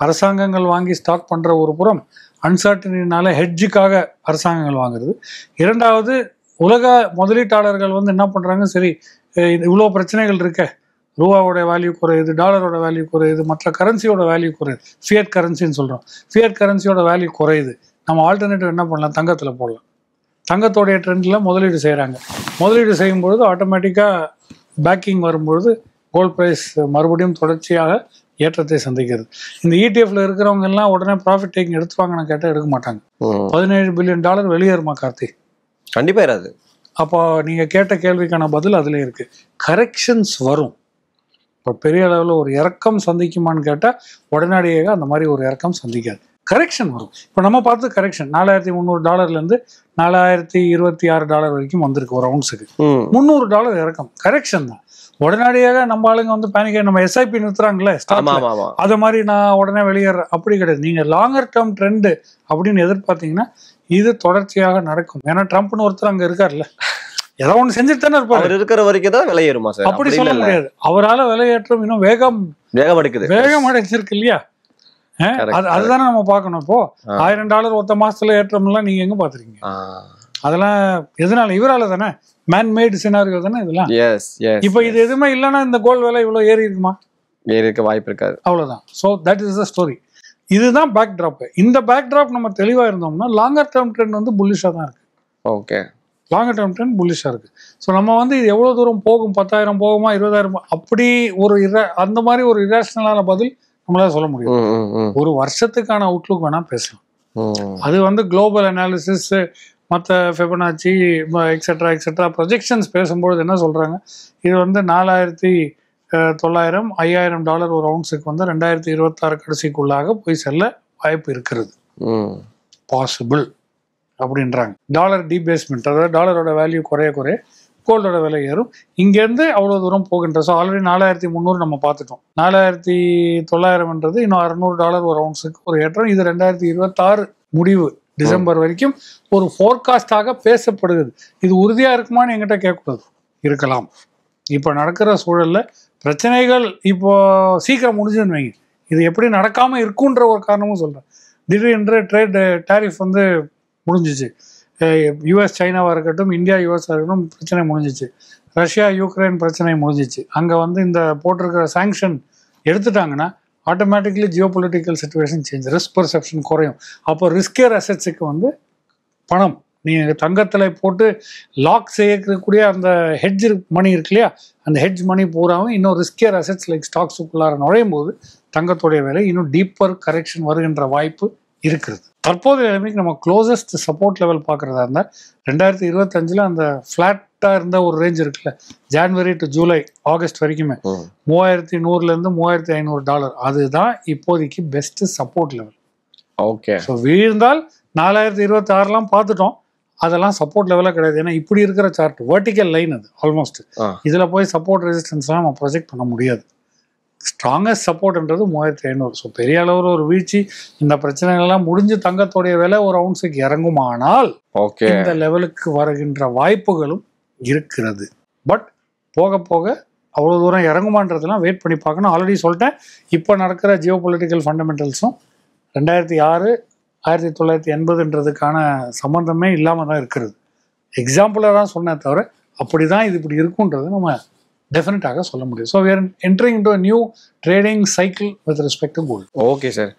அரசாங்கங்கள் வாங்கி ஸ்டாக் பண்ணுற ஒரு புறம், அன்சர்டனிட்டினால ஹெட்ஜுக்காக அரசாங்கங்கள் வாங்குறது. இரண்டாவது, உலக முதலீட்டாளர்கள் வந்து என்ன பண்ணுறாங்க, சரி இவ்வளோ பிரச்சனைகள் இருக்க, ரூபாவோட வேல்யூ குறையுது, டாலரோட வேல்யூ குறையுது, மற்ற கரன்சியோட வேல்யூ குறையுது, ஃபியட் கரன்சின்னு சொல்கிறோம், ஃபியட் கரன்சியோட வேல்யூ குறையுது, நம்ம ஆல்டர்னேட்டிவ் என்ன பண்ணலாம், தங்கத்தில் போடலாம். தங்கத்தோடைய ட்ரெண்டில் முதலீடு செய்கிறாங்க. முதலீடு செய்யும்பொழுது ஆட்டோமேட்டிக்காக பேக்கிங் வரும்பொழுது கோல்ட் ப்ரைஸ் மறுபடியும் தொடர்ச்சியாக ஏற்றத்தை சந்திக்கிறது. இந்த ETF இருக்கிறவங்க எல்லாம் உடனே ப்ராஃபிட் டேக்கிங் எடுத்துவாங்கன்னு கேட்டால் எடுக்க மாட்டாங்க. $17 பில்லியன் வெளியேறுமா கார்த்தி? கண்டிப்பாக இராது. அப்போ நீங்கள் கேட்ட கேள்விக்கான பதில் அதில் இருக்குது. கரெக்ஷன்ஸ் வரும். இப்போ பெரிய அளவில் ஒரு இறக்கம் சந்திக்குமான்னு கேட்டால் உடனடியாக அந்த மாதிரி ஒரு இறக்கம் சந்திக்காது, கரெக்ஷன் வரும். இப்போ நம்ம பார்த்து கரெக்ஷன் $4300 $4026 வரைக்கும் வந்திருக்கு ஒரு அவுன்ஸுக்கு. $300 இறக்கம், கரெக்ஷன் தான். உடனடியாக நம்ம ஆளுங்க வந்து பேனிக் நம்ம எஸ்ஐபி நிறுத்துறாங்களே ஆமா ஆமா ஆமா அது மாதிரி நான் உடனே வெளியேறேன் அப்படி கிடையாது. நீங்க லாங்கர் டேர்ம் ட்ரெண்டு அப்படின்னு எதிர்பார்த்தீங்கன்னா இது தொடர்ச்சியாக நடக்கும். ஏன்னா ட்ரம்ப்னு ஒருத்தர் அங்க இருக்காருல்ல, ஏதோ ஒண்ணு செஞ்சுட்டு தானே இருப்பாரு. அவர் இருக்கிற வரைக்கும் தான் விலை ஏறுமா சார்? அப்படி சொல்ல முடியாது. அவரால் விலையேற்றம் இன்னும் வேகம் அடைஞ்சிருக்கு இல்லையா? அதுதானே நம்ம பார்க்கணும். இப்போ $1000 ஒத்த மாசத்துல ஏற்றம் எல்லாம் நீங்க எங்க பாத்துருக்கீங்க? அதெல்லாம் எதனால? இவரால தானே, மேன்மேட் சினாரியோ தானே இதெல்லாம். இப்ப இது எதுவுமே இல்லைன்னா இந்த கோல்டு விலை இவ்வளவு ஏறி இருக்குமா? ஏறி இருக்க வாய்ப்பு இருக்காது. அவ்வளவுதான். So that is the story. இதுதான் பேக் ட்ராப். இந்த பேக் ட்ராப் நம்ம தெளிவா இருந்தோம்னா லாங்கர் டேர்ம் ட்ரெண்ட் வந்து புல்லிஷா தான் இருக்கு. ஓகே, லாங்கர் டேர்ம் ட்ரெண்ட் புல்லிஷா இருக்கு. ஸோ நம்ம வந்து இது எவ்வளவு தூரம் போகும், 10,000 போகுமா 20,000 அப்படி ஒரு அந்த மாதிரி ஒரு இரேஷனலான பதில் நம்மளால சொல்ல முடியும். ஒரு வருஷத்துக்கான அவுட்லுக் வேணா பேசலாம். அது வந்து குளோபல் அனாலிசிஸ் மற்ற ஃபெபனாச்சி எக்ஸெட்ரா எக்ஸெட்ரா ப்ரொஜெக்ஷன்ஸ் பேசும்பொழுது என்ன சொல்றாங்க, இது வந்து 4,900 $5,000 ஒரு அவுன்ஸுக்கு வந்து 2026 கடைசிக்குள்ளாக போய் செல்ல வாய்ப்பு இருக்கிறது, பாசிபிள் அப்படின்றாங்க. டாலர் டீபேஸ்மெண்ட், அதாவது டாலரோட வேல்யூ குறைய கோல்டோட விலை ஏறும். இங்கேருந்து அவ்வளோ தூரம் போகின்ற. ஸோ ஆல்ரெடி 4,300 நம்ம பார்த்துட்டோம். 4,900ன்றது இன்னும் $600 ஒரு அவுன்ஸுக்கு ஒரு ஏற்றம். இது 2026 முடிவு டிசம்பர் வரைக்கும் ஒரு ஃபோர்காஸ்டாக பேசப்படுகிறது. இது உறுதியாக இருக்குமான்னு என்கிட்ட கேட்கக்கூடாது, இருக்கலாம். இப்போ நடக்கிற சூழலில் பிரச்சனைகள் இப்போ சீக்கிரம் முடிஞ்சுன்னு வைங்க, இது எப்படி நடக்காமல் இருக்குன்ற ஒரு காரணமும் சொல்கிறேன். திடீரென்று ட்ரேட் டேரிஃப் வந்து முடிஞ்சிச்சு. யூஎஸ் சைனாவாக இருக்கட்டும், இந்தியா யூஎஸ்ஆ இருக்கட்டும், பிரச்சனை முடிஞ்சிச்சு. ரஷ்யா யூக்ரைன் பிரச்சனை முடிஞ்சிச்சு. அங்கே வந்து இந்த போட்டிருக்கிற சாங்ஷன் எடுத்துட்டாங்கன்னா automatically geo political situation change, risk perception குறையும். அப்போ ரிஸ்கியர் அசெட்ஸுக்கு வந்து பணம் நீங்கள் தங்கத்தில் போட்டு லாக் செய்யக்கூடிய அந்த ஹெட்ஜ் மணி இருக்கு இல்லையா, அந்த ஹெட்ஜ் மணி பூராவும் இன்னும் ரிஸ்கியர் அசெட்ஸ் லைக் ஸ்டாக்ஸுக்குள்ளார நுழையும் போது தங்கத்துடைய விலை இன்னும் டீப்பர் கரெக்ஷன் வருகின்ற வாய்ப்பு இருக்கிறது. தற்போதைய நிலைமைக்கு நம்ம க்ளோசஸ்ட் சப்போர்ட் லெவல் பார்க்குறதா இருந்தால் 2025 அந்த ஃப்ளாட்டாக இருந்த ஒரு ரேஞ்ச் இருக்குல்ல, ஜான்வரி டு ஜூலை ஆகஸ்ட் வரைக்குமே $3,100 $3,500, அதுதான் இப்போதைக்கு best support level. Okay, so வீழ்ந்தால் 4,026 பார்த்துட்டோம், அதெல்லாம் சப்போர்ட் லெவலாக கிடையாது. ஏன்னா இப்படி இருக்கிற சார்ட் வெர்டிக்கல் லைன் அது ஆல்மோஸ்ட். இதில் போய் சப்போர்ட் ரெசிஸ்டன்ஸ்லாம் நம்ம ப்ரொஜெக்ட் பண்ண முடியாது. ஸ்ட்ராங்கஸ்ட் சப்போர்ட்ன்றது 3,500. ஸோ பெரிய அளவில் ஒரு வீழ்ச்சி, இந்த பிரச்சனைகள்லாம் முடிஞ்சு தங்கத்துடைய விலை ஒரு அவுன்ஸுக்கு இறங்குமானால் இந்த லெவலுக்கு வருகின்ற வாய்ப்புகளும் இருக்கிறது. பட் போக போக அவ்வளோ தூரம் இறங்குமான்றதெல்லாம் வெயிட் பண்ணி பார்க்கணும். ஆல்ரெடி சொல்லிட்டேன், இப்போ நடக்கிற ஜியோ பொலிட்டிக்கல் ஃபண்டமெண்டல்ஸும் 2006 1980ன்றதுக்கான சம்மந்தமே இல்லாமல் தான் இருக்கிறது. எக்ஸாம்பிளாக தான் சொன்னேன் தவிர அப்படி தான் இது இப்படி இருக்குன்றது நம்ம டெஃபினட்டாக சொல்ல முடியும். So we are entering into a new trading cycle with respect to gold. Okay sir.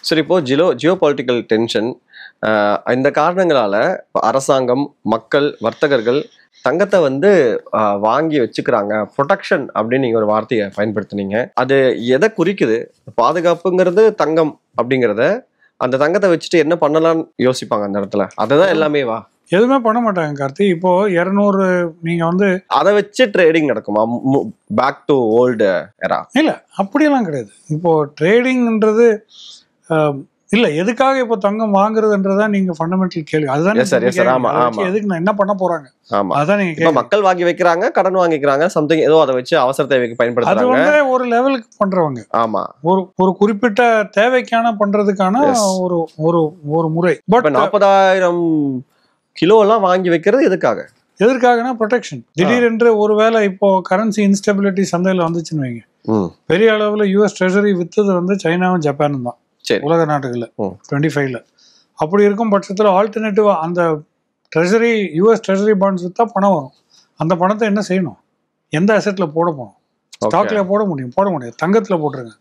சரி, இப்போ ஜியோ பொலிட்டிக்கல் டென்ஷன் இந்த காரணங்களால அரசாங்கம், மக்கள், வர்த்தகர்கள் தங்கத்தை வந்து வாங்கி வச்சுக்கிறாங்க. ப்ரொடெக்ஷன் அப்படின்னு நீங்க ஒரு வார்த்தையை பயன்படுத்தினீங்க. அது எதை குறிக்குது? பாதுகாப்புங்கிறது தங்கம் அப்படிங்கிறத, அந்த தங்கத்தை வச்சுட்டு என்ன பண்ணலாம்னு யோசிப்பாங்க அந்த இடத்துல. அதுதான் எல்லாமே வா எதுவுமே பண்ண மாட்டாங்க கார்த்தி. இப்போ 200 நீங்க வந்து அதை வச்சு ட்ரேடிங் நடக்குமா? Back to old era? இல்ல, அப்படியெல்லாம் கிடையாது. இப்போ ட்ரேடிங்ன்றது இல்ல. எதுக்காக இப்போ தங்கம் வாங்குறதுன்றதா நீங்க ஃபண்டமெண்டல் கேள்வி. அதுதான் எதுக்கு நான் என்ன பண்ண போறாங்க? அதான் நீங்க மக்கள் வாங்கி வைக்கிறாங்க, கடன் வாங்கிக்கிறாங்க, சம்திங் ஏதோ அதை வச்சு அவசர தேவைக்கு பயன்படுத்துறாங்க. அது வந்து ஒரு லெவலுக்கு பண்றவங்க. ஆமா, ஒரு குறிப்பிட்ட தேவைக்கான பண்றதுக்கான ஒரு ஒரு ஒரு முறை. பட் 40,000 கிலோ எல்லாம் வாங்கி வைக்கிறது எதுக்காகனா ப்ரொடெக்ஷன். திடீரென்று ஒருவேளை இப்போ கரன்சி இன்ஸ்டெபிலிட்டி சந்தையில் வந்துச்சுன்னு வைங்க, பெரிய அளவுல யூஎஸ் ட்ரெஷரி வித்தது வந்து சைனாவும் ஜப்பானும் தான் உலக நாட்டுகள்ல 25ல. அப்படி இருக்கும் பட்சத்தில் ஆல்டர்னேட்டிவா அந்த ட்ரெஷரி யூஎஸ் ட்ரெஷரி பாண்ட்ஸ் வித்தா பணம் வரும். அந்த பணத்தை என்ன செய்யணும்? எந்த அசெட்ல போட போகணும்? ஸ்டாக்ல போட முடியாது. தங்கத்துல போட்டுருங்க.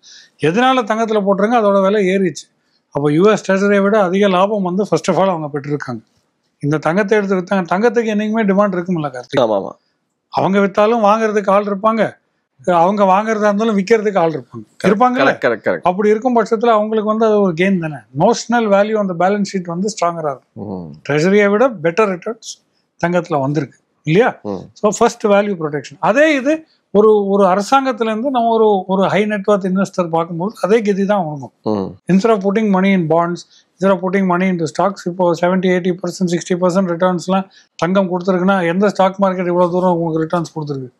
எதனால தங்கத்துல போட்டுருங்க? அதோட விலை ஏறிச்சு. அப்போ யூஎஸ் ட்ரெஷரியை விட அதிக லாபம் வந்து ஃபர்ஸ்ட் ஆஃப் ஆல் அவங்க பெற்றிருக்காங்க. இந்த தங்கத்தை எடுத்து வித்தாங்க. தங்கத்துக்கு என்னைக்குமே டிமாண்ட் இருக்கும்ல கார்த்திக். அவங்க வித்தாலும் வாங்குறதுக்கு ஆள் இருப்பாங்க, அவங்க வாங்குறதா இருந்தாலும் விற்கிறதுக்கு ஆள் இருப்பாங்க. அப்படி இருக்கும் பட்சத்துல அவங்களுக்கு வந்து அது ஒரு கெயின் தானே. நோஷனல் வேல்யூ அந்த பேலன்ஸ் ஷீட் வந்து ஸ்ட்ராங்கரா இருக்கும். ட்ரெஷரியை விட பெட்டர் ரிட்டர்ன்ஸ் தங்கத்துல வந்திருக்கு இல்லையா? So first value protection. அதே இது ஒரு அரசாங்கத்துல இருந்து நம்ம ஒரு ஹை நெட்வொர்த் இன்வெஸ்டர் பார்க்கும்போது அதே கதி தான் வாங்கும். Instead of putting money in bonds, instead of putting money in stocks, இப்போ 70-80% 60% ரிட்டர்ன்ஸ்லாம் தங்கம் கொடுத்துருக்குன்னா எந்த ஸ்டாக் மார்க்கெட் இவ்வளவு தூரம் உங்களுக்கு ரிட்டர்ன்ஸ் கொடுத்துருக்கு?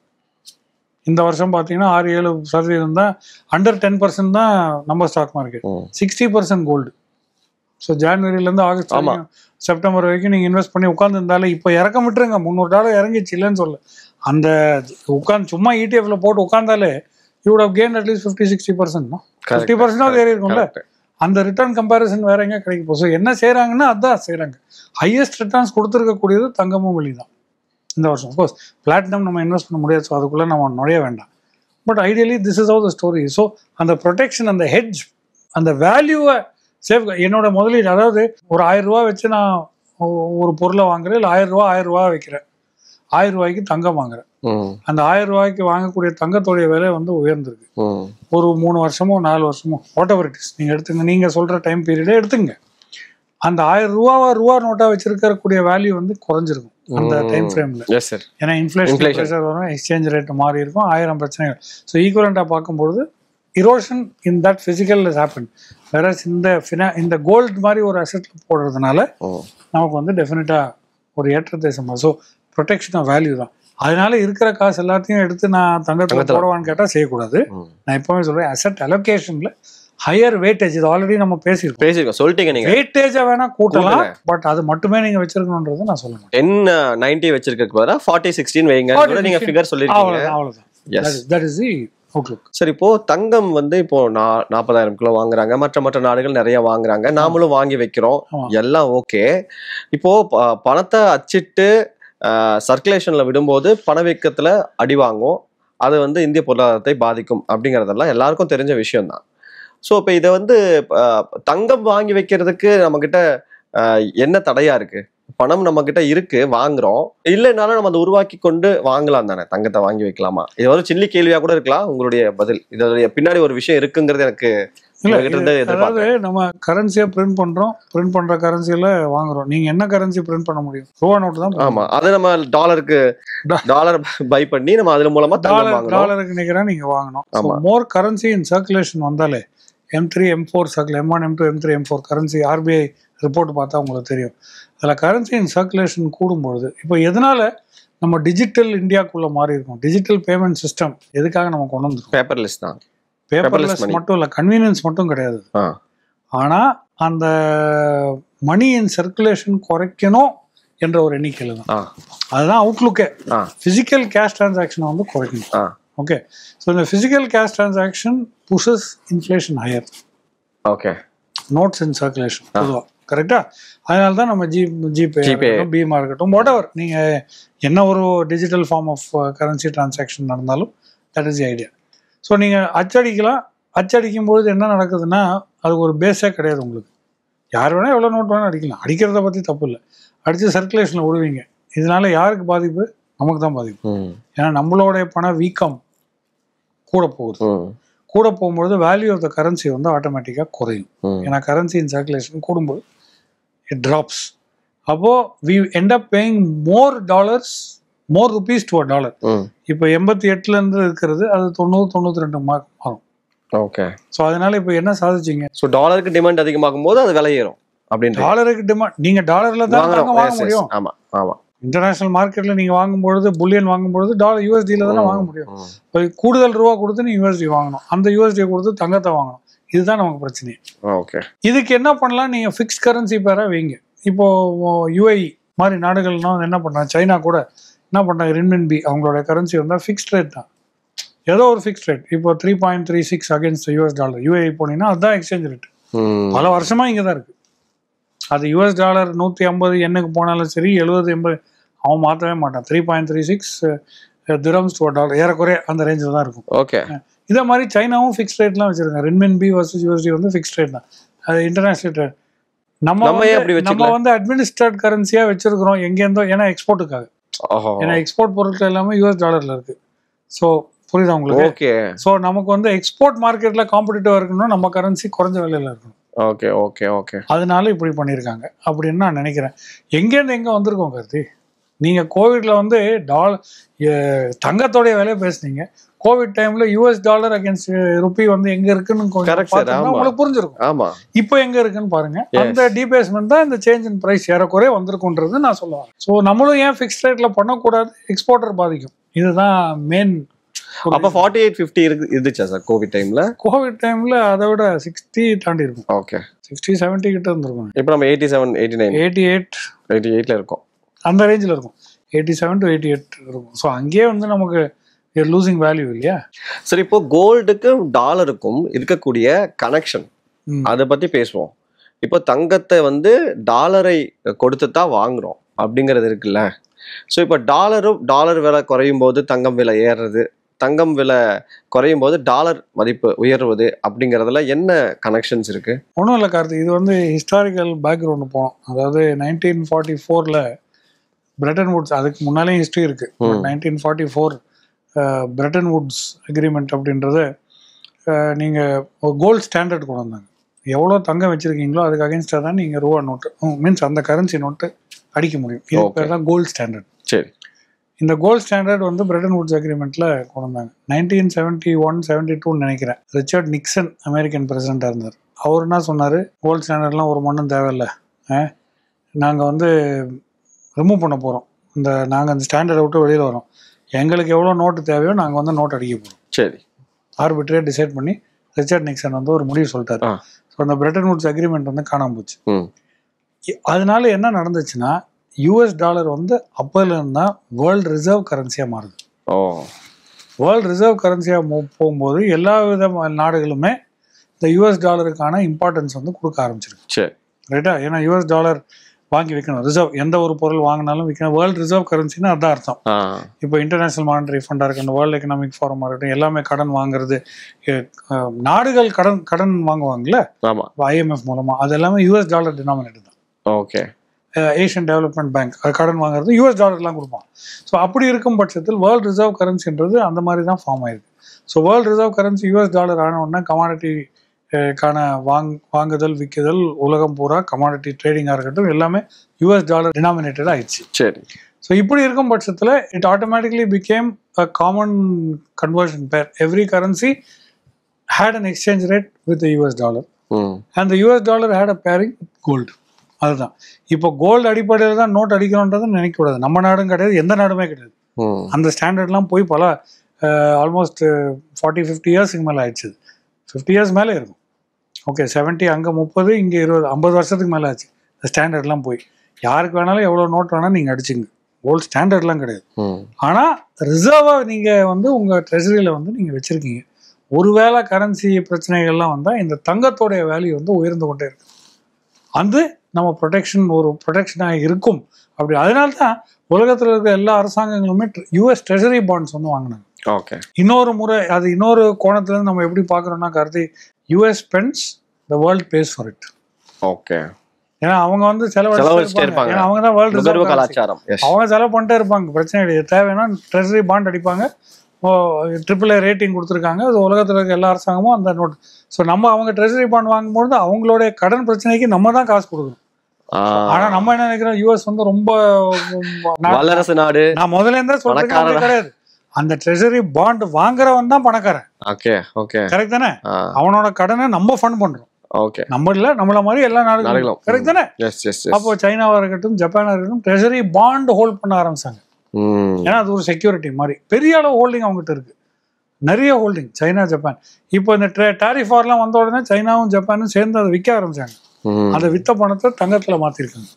இந்த வருஷம் பார்த்தீங்கன்னா 6-7% தான், அண்டர் 10% தான் நம்ம ஸ்டாக் மார்க்கெட், 60% கோல்டு. ஸோ ஜான்வரியிலேருந்து ஆகஸ்ட் வரைக்கும் செப்டம்பர் வரைக்கும் நீங்கள் இன்வெஸ்ட் பண்ணி உட்காந்துருந்தாலே இப்போ இறக்க விட்டுருங்க, $300 இறங்கிச்சு இல்லைன்னு சொல்ல, அந்த உட்காந்து சும்மா ETF போட்டு உட்காந்தாலே you would have gain at least 50-60%. 50% ஏறி இருக்கும்ல. அந்த ரிட்டர்ன் கம்பேரிசன் வேற எங்கே கிடைக்கும். ஸோ என்ன செய்கிறாங்கன்னா அதான் செய்கிறாங்க. ஹையஸ்ட் ரிட்டர்ன்ஸ் கொடுத்துருக்கக்கூடியது தங்கமும் வெள்ளி தான் இந்த வருஷம். அஃப்கோர்ஸ் பிளாட்டினம் நம்ம இன்வெஸ்ட் பண்ண முடியாது, ஸோ அதுக்குள்ளே நம்ம நுழைய வேண்டாம். But ideally this is how the story. So அந்த ப்ரொடெக்ஷன், அந்த ஹெட்ஜ், அந்த வேல்யூவை சேஃப், என்னோட முதலீடு, அதாவது ஒரு $1000 வச்சு நான் ஒரு பொருளை வாங்குறேன், இல்லை $1000 வைக்கிறேன், $1000 தங்கம் வாங்குறேன். அந்த $1000 வாங்கக்கூடிய தங்கத்தோடைய விலை வந்து உயர்ந்திருக்கு. ஒரு 3 வருஷமோ 4 வருஷமோ வாட் எவர் இட் இஸ் நீங்கள் எடுத்துங்க, நீங்கள் சொல்கிற டைம் பீரியடே எடுத்துங்க. அந்த $1000 ரூபா நோட்டா வச்சிருக்கக்கூடிய வேல்யூ வந்து குறைஞ்சிருக்கும் அந்த டைம் ஃப்ரேம்ல. ஏன்னா இன்ஃப்ளேஷன் ப்ரெஷர் வரும், எக்ஸ்சேஞ்ச் ரேட் மாறி இருக்கும், 1000 பிரச்சனைகள். ஸோ ஈக்குவலண்டா பார்க்கும்போது erosion in that physical has happened. Whereas இந்த கோல்ட் மாதிரி ஒரு அசெட்ல போடுறதுனால நமக்கு வந்து டெஃபினட்டா ஒரு ஏற்றத்தை சம்பவம். ஸோ ப்ரொடெக்ஷன் ஆஃப் வேல்யூ தான். அதனால இருக்கிற காசு எல்லாத்தையும் எடுத்து நான் தங்கத்துல போடுவான்னு கேட்டா செய்யக்கூடாது. நான் எப்பவுமே சொல்றேன், அசெட் அலோகேஷன்ல ஹையர் வெயிட்டேஜ், இது ஆல்ரெடி நம்ம பேசியிருக்கோம் சொல்லிட்டீங்க. நீங்க வெயிட்டேஜை வேணா கூட்டலாம், பட் அது மட்டுமே நீங்க வச்சிருக்கணும்ன்றது நான் சொல்லுவேன். 10-90 வச்சிருக்கிறதுக்கு பதிலா 40-16 வைங்க, நீங்க ஃபிகர் சொல்லிருக்கீங்க. அவ்வளவுதான். That is the outlook. சரி, இப்போ தங்கம் வந்து இப்போ 40,000 கிலோ வாங்குறாங்க, மற்ற நாடுகள் நிறைய வாங்குறாங்க, நாமளும் வாங்கி வைக்கிறோம், எல்லாம் ஓகே. இப்போ பணத்தை அச்சிட்டு சர்க்குலேஷன்ல விடும்போது பணவீக்கத்துல அடி வாங்கும், அது வந்து இந்திய பொருளாதாரத்தை பாதிக்கும் அப்படிங்கறதெல்லாம் எல்லாருக்கும் தெரிஞ்ச விஷயம் தான். ஸோ இப்போ இதை வந்து தங்கம் வாங்கி வைக்கிறதுக்கு நம்ம கிட்ட என்ன தடையா இருக்கு? பணம் நம்ம கிட்ட இருக்கு, வாங்குறோம், இல்லைனாலும் நம்ம அதை உருவாக்கி கொண்டு வாங்கலாம் தானே, தங்கத்தை வாங்கி வைக்கலாமா? இது ஒரு சில்லி கேள்வியா கூட இருக்கலாம். உங்களுடைய பதில், இதோடைய பின்னாடி ஒரு விஷயம் இருக்குங்கிறது எனக்கு. அதாவது நம்ம கரன்சியை பிரிண்ட் பண்றோம், பிரிண்ட் பண்ற கரன்சியில வாங்குறோம். நீங்க என்ன கரன்சி பிரிண்ட் பண்ண முடியும்? ரூபா நோட்டு தான். ஆமா, அது நம்ம டாலர் பை பண்ணி நம்ம அதுல மூலமா டாலருக்கு நிகரா நீங்க வாங்கணும். மோர் கரன்சி இன் சர்க்குலேஷன் வந்தாலே M3 M4 circle, M1 M2 M3 M4 currency RBI report பார்த்தா உங்களுக்கு தெரியும். அதில் கரன்சி இன் சர்க்குலேஷன் கூடும்பொழுது இப்போ எதனால நம்ம டிஜிட்டல் இந்தியாக்குள்ள மாறி இருக்கோம்? டிஜிட்டல் பேமெண்ட் சிஸ்டம் எதுக்காக நம்ம கொண்டு வந்துருக்கோம்? பேப்பர்லெஸ் தான். பேப்பர்லெஸ் மட்டும் இல்லை, கன்வீனியன்ஸ் மட்டும் கிடையாது. ஆனால் அந்த மணி இன் சர்க்குலேஷன் குறைக்கணும் என்ற ஒரு எண்ணிக்கையில் தான். அதுதான் அவுட்லுக்கே. ஃபிசிக்கல் கேஷ் டிரான்சாக்ஷனை வந்து குறைக்கணும். ஓகே, ஸோ இந்த physical cash transaction புஷஸ் inflation higher. Okay, notes இன் சர்க்குலேஷன் பொதுவாக கரெக்டா. அதனால தான் நம்ம ஜிபே இருக்கட்டும், பீமா இருக்கட்டும், வாட் எவர் நீங்கள் என்ன ஒரு digital form of currency transaction நடந்தாலும் that is the idea. So நீங்கள் அச்சடிக்கலாம். அச்சடிக்கும் பொழுது என்ன நடக்குதுன்னா அதுக்கு ஒரு பேஸே கிடையாது உங்களுக்கு. யார் வேணால் எவ்வளோ நோட் வேணால் அடிக்கலாம், அடிக்கிறத பற்றி தப்பு இல்லை. அடித்து சர்க்குலேஷனில் விடுவீங்க. இதனால யாருக்கு பாதிப்பு? நமக்கு தான் பாதிப்பு. ஏன்னா நம்மளோடைய பண வீக்கம் கூட போகுது. கூட போகும்பொழுது வேல்யூ ஆஃப் த கரன்சி வந்து ஆட்டோமேட்டிக்காக குறையும். ஏன்னா கரன்சி இன் சர்க்குலேஷன் கூடும்போது இட் ட்ராப்ஸ். அப்போ we end up paying more dollars, more rupees to a dollar. இப்போ 88 இருக்கிறது அது 90-92 மாறும். ஓகே, ஸோ அதனால இப்போ என்ன சாதிச்சிங்க? ஸோ டாலருக்கு டிமாண்ட் அதிகமாகும் போது அது விலை ஏறும். அப்படின்னு டாலருக்கு டிமாண்ட், நீங்க டாலர்ல தான் வாங்க முடியும். ஆமா ஆமா, இன்டர்நேஷனல் மார்க்கெட்ல நீங்க வாங்கும்பொழுது, புல்லியன் வாங்கும்பொழுது USD-ல தானே வாங்க முடியும். கூடுதல் ரூபா கொடுத்து நீ USD வாங்கணும், அந்த USD கொடுத்து தங்கத்தை வாங்கணும். இதுதான் நமக்கு பிரச்சனை. ஓகே, இதுக்கு என்ன பண்ணலாம்? நீங்க ஃபிக்ஸ்ட் கரன்சி பேரா வைங்க. இப்போ UAE மாதிரி நாடுகள்லாம் என்ன பண்றாங்க, சைனா கூட என்ன பண்றாங்க, ரின்மின்பி அவங்களோட கரன்சி வந்தால் ஃபிக்ஸ்ட் ரேட் தான், ஏதோ ஒரு ஃபிக்ஸ்ட் ரேட். இப்போ 3.36 அகேன்ஸ்ட் US டாலர். UAE போனீங்கன்னா அதுதான் எக்ஸ்சேஞ்ச் ரேட். பல வருஷமா இங்கே தான் இருக்கு. அது US டாலர் 150 என்னுக்கு போனாலும் சரி, 70-80 அவன் மாற்றவே மாட்டான். 3.36 திரம்ஸ் டு டாலர் ஏறக்குறைய அந்த ரேஞ்சில் தான் இருக்கும். ஓகே, இதே மாதிரி சைனாவும் ஃபிக்ஸ்ட் ரேட்லாம் வச்சிருக்காங்க. ரின்மின்பி வர்சஸ் USD வந்து ஃபிக்ஸ்ட் ரேட் தான். அது இன்டர்நேஷனல் ரேட். நம்ம வந்து அட்மினிஸ்ட்ரேட் கரன்சியா வச்சிருக்கிறோம் எங்கேருந்தோ, ஏன்னா எக்ஸ்போர்ட்டுக்காக. ஏன்னா எக்ஸ்போர்ட் பொருட்கள் எல்லாமே US டாலர்ல இருக்கு. ஸோ புரியுதா உங்களுக்கு? ஓகே, ஸோ நமக்கு வந்து எக்ஸ்போர்ட் மார்க்கெட்ல காம்படிட்டிவா இருக்கணும், நம்ம கரன்சி குறைஞ்ச விலையில இருக்கணும். ஓகே ஓகே ஓகே, அதனால இப்படி பண்ணியிருக்காங்க அப்படின்னு நான் நினைக்கிறேன். எங்கேருந்து எங்கே வந்திருக்கோம் கார்த்தி? நீங்கள் கோவிட்ல வந்து தங்கத்தோடைய விலையை பேசுனீங்க. கோவிட் டைம்ல US டாலர் அகேன்ஸ்ட் ருபி வந்து எங்க இருக்குன்னு உங்களுக்கு புரிஞ்சிருக்கும். ஆமா, இப்போ எங்க இருக்குன்னு பாருங்க. அந்த டிபேஸ்மெண்ட் தான் இந்த சேஞ்ச் இன் பிரைஸ் ஏறக்குறைய வந்திருக்குன்றது நான் சொல்லுவேன். ஸோ நம்மளும் ஏன் ஃபிக்ஸ்ட் ரேட்ல பண்ணக்கூடாது? எக்ஸ்போர்ட்டர் பாதிக்கும். இதுதான் மெயின் அப்ப 48-50 இருந்துச்சா சார் கோவிட் டைம்ல? கோவிட் டைம்ல அதை விட 60 தாண்டி இருக்கும். ஓகே, 60-70 கிட்ட இருந்திருக்கும். இப்போ நம்ம 87 89 88ல இருக்கோம். அந்த ரேஞ்சில் இருக்கும். 87 to 88 இருக்கும். ஸோ அங்கேயே வந்து நமக்கு லூசிங் வேல்யூ இல்லையா? சரி, இப்போ கோல்டுக்கும் டாலருக்கும் இருக்கக்கூடிய கனெக்ஷன் அதை பத்தி பேசுவோம். இப்போ தங்கத்தை வந்து டாலரை கொடுத்து தான் வாங்குறோம் அப்படிங்கிறது இருக்குல்ல. ஸோ இப்போ டாலர் விலை குறையும் போது தங்கம் விலை ஏறுறது, தங்கம் விலை குறையும் போது டாலர் மதிப்பு உயர்வது அப்படிங்கிறதுல என்ன கனெக்ஷன்ஸ் இருக்கு? ஒன்றும் இல்லை கார்த்திக், இது வந்து ஹிஸ்டாரிக்கல் பேக்ரவுண்டு போனோம். அதாவது 1944 பிரெட்டன் வுட்ஸ், அதுக்கு முன்னாலேயும் ஹிஸ்ட்ரி இருக்கு. 1944 பிரெட்டன் வுட்ஸ் அக்ரிமெண்ட் அப்படின்றது நீங்கள் ஒரு கோல்டு ஸ்டாண்டர்ட் கொண்டு வந்தாங்க. எவ்வளோ தங்கம் வச்சுருக்கீங்களோ அதுக்கு அகேன்ஸ்டாக தான் நீங்கள் ரூபா நோட்டு, மீன்ஸ் அந்த கரன்சி நோட்டு அடிக்க முடியும். இது பேர் தான் கோல்டு ஸ்டாண்டர்ட். சரி, இந்த கோல்டு ஸ்டாண்டர்ட் வந்து பிரெட்டன் வுட்ஸ் அக்ரிமெண்ட்டில் கொண்டு வந்தாங்க. 1971-72 நினைக்கிறேன். ரிச்சர்ட் நிக்சன் அமெரிக்கன் பிரசிடெண்ட்டாக இருந்தார். அவர் என்ன சொன்னார், கோல்டு ஸ்டாண்டர்ட்லாம் ஒரு மண்ணும் தேவையில்லை, நாங்கள் வந்து ரிமூவ் பண்ண போகிறோம், நாங்கள் அந்த ஸ்டாண்டர்டை விட்டு வெளியில் வரோம், எங்களுக்கு எவ்வளோ நோட்டு தேவையோ நாங்கள் வந்து நோட் அடிக்க போகிறோம். சரி, ஆர்பிட்ரேட் டிசைட் பண்ணி ரிச்சர்ட் நிக்சன் வந்து ஒரு முடிவு சொல்லிட்டாரு. ஸோ அந்த பிரெட்டன் வுட்ஸ் அக்ரிமெண்ட் வந்து காணாமல் போச்சு. அதனால என்ன நடந்துச்சுன்னா, யூஎஸ் டாலர் வந்து அப்போலேருந்து தான் வேர்ல்டு ரிசர்வ் கரன்சியாக மாறுது. வேர்ல்டு ரிசர்வ் கரன்சியாக போகும்போது எல்லா வித நாடுகளுமே இந்த யூஎஸ் டாலருக்கான இம்பார்ட்டன்ஸ் வந்து கொடுக்க ஆரம்பிச்சிருக்கு. ரைட்டா? ஏன்னா யூஎஸ் டாலர் வாங்கி வைக்கணும், ரிசர்வ், எந்த ஒரு பொருள் வாங்கினாலும் விற்கணும். வேர்ல்டு ரிசர்வ் கரன்சின்னு அதான் அர்த்தம். இப்போ இன்டர்நேஷனல் மானிட்டரி ஃபண்டாக இருக்கட்டும், வேர்ல்டு எக்கனாமிக் ஃபோரமாக இருக்கட்டும், எல்லாமே கடன் வாங்குறது, நாடுகள் கடன் வாங்குவாங்கல்ல IMF மூலமா, அது எல்லாமே யூஎஸ் டாலர் டினாமினேட்டட் தான். ஓகே, ஏஷியன் டெவலப்மெண்ட் பேங்க் அது கடன் வாங்குறது யூஎஸ் டாலர்லாம் கொடுப்பான். ஸோ அப்படி இருக்கும் பட்சத்தில் வேர்ல்டு ரிசர்வ் கரன்சின்றது அந்த மாதிரி தான் ஃபார்ம் ஆயிருக்கு. So world reserve currency US dollar ஆன உடனே கமாடிட்டி வாங்குதல் விற்குதல் உலகம் பூரா கமாடிட்டி ட்ரேடிங்காக இருக்கட்டும் எல்லாமே யூஎஸ் டாலர் டினாமினேட்டட் ஆயிடுச்சு. சரி, ஸோ இப்படி இருக்கும் பட்சத்தில் it automatically became a common conversion pair. Every currency had an exchange rate with US dollar and US dollar had a pairing gold. அதுதான் இப்போ கோல்டு அடிப்படையில் தான் நோட் அடிக்கணுன்றதை நினைக்கக்கூடாது. நம்ம நாடும் கிடையாது, எந்த நாடுமே கிடையாது. அந்த ஸ்டாண்டர்ட்லாம் போய் பல ஆல்மோஸ்ட் 40-50 இயர்ஸுக்கு மேலே ஆயிடுச்சு. 50 இயர்ஸ் மேலே இருக்கும். ஓகே, 70 அங்கே 30 இங்கே 20 50 வருஷத்துக்கு மேலே ஆச்சு இந்த ஸ்டாண்டர்ட்லாம் போய். யாருக்கு வேணாலும் எவ்வளோ நோட் வேணாலும் நீங்கள் அடிச்சுங்க, கோல்டு ஸ்டாண்டர்ட்லாம் கிடையாது. ஆனால் ரிசர்வாக நீங்கள் வந்து உங்கள் ட்ரெஷரியில் வந்து நீங்கள் வச்சுருக்கீங்க. ஒருவேளை கரன்சி பிரச்சனைகள்லாம் வந்தால் இந்த தங்கத்தோடைய வேல்யூ வந்து உயர்ந்து கொண்டே இருக்கு. அது நம்ம ஒரு ப்ரொடெக்ஷனாக இருக்கும். அப்படி அதனால தான் உலகத்தில் இருக்கிற எல்லா அரசாங்கங்களுமே யூஎஸ் ட்ரெஷரி பாண்ட்ஸ் வந்து வாங்கினாங்க. ஓகே, இன்னொரு முறை அது இன்னொரு கோணத்துலேருந்து நம்ம எப்படி பார்க்குறோம்னா Karthi, US spends the world pays for it. Okay, ஏன்னா அவங்க வந்து செலவழிச்சிட்டே இருப்பாங்க. ஏன்னா அவங்க தான் வேர்ல்டு ரிசர்வ் கலாச்சாரம், அவங்க செலவு பண்ணிட்டே இருப்பாங்க. பிரச்சனை கிடையாது, தேவைன்னா ட்ரெஷரி பாண்ட் அடிப்பாங்க. AAA ரேட்டிங் கொடுத்துருக்காங்க. அது உலகத்தில் இருக்க எல்லா அரசாங்கமும் அந்த நோட். ஸோ நம்ம அவங்க ட்ரெஷரி பாண்ட் வாங்கும்போது அவங்களுடைய கடன் பிரச்சனைக்கு நம்ம தான் காசு கொடுக்கணும். ஆனா நம்ம என்ன நினைக்கிறோம், யூஎஸ் வந்து ரொம்ப வல்லரசு நாடு. நான் முதல்ல இருந்தா சொல்றேன் கிடையாது, அந்த ட்ரெஷரி பாண்ட் வாங்குறவன் தான் பணக்காரன். ஓகே, ஓகே, கரெக்ட் தானே? அவனோட கடனை நம்ம ஃபண்ட் பண்றோம். ஓகே, நம்ம இல்ல, நம்மள மாதிரி எல்லா நாடுகளும். கரெக்ட் தானே? அப்போ சைனாவா இருக்கட்டும், ஜப்பானா இருக்கட்டும், ட்ரெஷரி பாண்ட் ஹோல்ட் பண்ண ஆரம்பிச்சாங்க. ஏன்னா அது ஒரு செக்யூரிட்டி மாதிரி. பெரிய அளவு ஹோல்டிங் அவங்ககிட்ட இருக்கு, நிறைய ஹோல்டிங், சைனா ஜப்பான். இப்போ இந்த டாரிஃப் வார்லாம் வந்த உடனே சைனாவும் ஜப்பானும் சேர்ந்து அதை விற்க ஆரம்பிச்சாங்க. அந்த வித்த பணத்தை தங்கத்துல மாத்திருக்காங்க.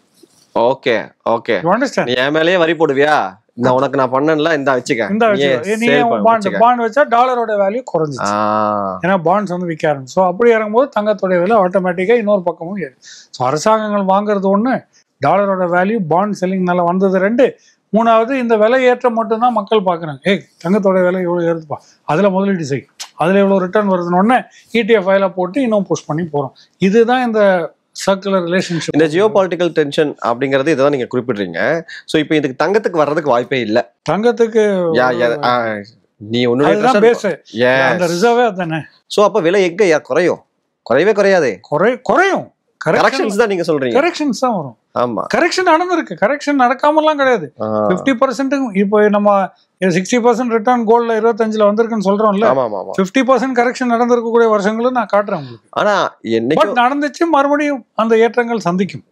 ஓகே, ஓகே, நீ என் மேலயே வரி போடுவியா, நான் உனக்கு நான் பண்ணல, இந்த வச்சுக்க, பாண்ட் வச்சா டாலரோட வேல்யூ குறைஞ்சிச்சு. ஏன்னா பாண்ட்ஸ் வந்து விற்க ஆரம்பிச்சு. ஸோ அப்படி இறங்கும்போது தங்கத்தோட விலை ஆட்டோமேட்டிக்கா இன்னொரு பக்கமும் ஏறும். ஸோ அரசாங்கங்கள் வாங்குறது ஒண்ணு, டாலரோட வேல்யூ பாண்ட் செல்லிங்னால வந்தது ரெண்டு. மூணாவது, இந்த விலை ஏற்றம் மட்டும்தான் மக்கள் பாக்குறாங்க. தங்கத்தோட விலை எவ்வளவு ஏறுதுப்பா, அதுல முதலீடு செய், அதுல எவ்வளவு ரிட்டர்ன் வருதுன்னு ETF போட்டு இன்னும் புஷ் பண்ணி போறோம். இதுதான் இந்த சர்க்குலர் ரிலேஷன்ஷிப். இந்த ஜியோ பொலிட்டிக்கல் டென்ஷன் அப்படிங்கறது இதுதான் நீங்க குறிப்பிடுறீங்க. சோ இப்போ இதுக்கு தங்கத்துக்கு வர்றதுக்கு வாய்ப்பே இல்ல. தங்கத்துக்கு நீ ஒன்னு பேச அந்த ரிசர்வே அதானே. சோ அப்ப விலை எங்க குறையும்? குறையவே குறையாதே. குறையும். கரெக்ஷன்ஸ் தான் நீங்க சொல்றீங்க. கரெக்ஷன்ஸ் தான் வரும். ஆமா, கரெக்ஷன் நடந்திருக்கு. கரெக்ஷன் நடக்காமலாம் கிடையாது. 50% இப்போ நம்ம 60% ரிட்டர்ன் கோல்ட்ல 25ல வந்திருக்குன்னு சொல்றோம்ல. 50% கரெக்ஷன் நடந்திருக்கக்கூடிய வருஷங்களும் நான் காட்டுறேன் உங்களுக்கு. ஆனா பட் நடந்துச்சு, மறுபடியும் அந்த ஏற்றங்கள் சந்திக்கும்.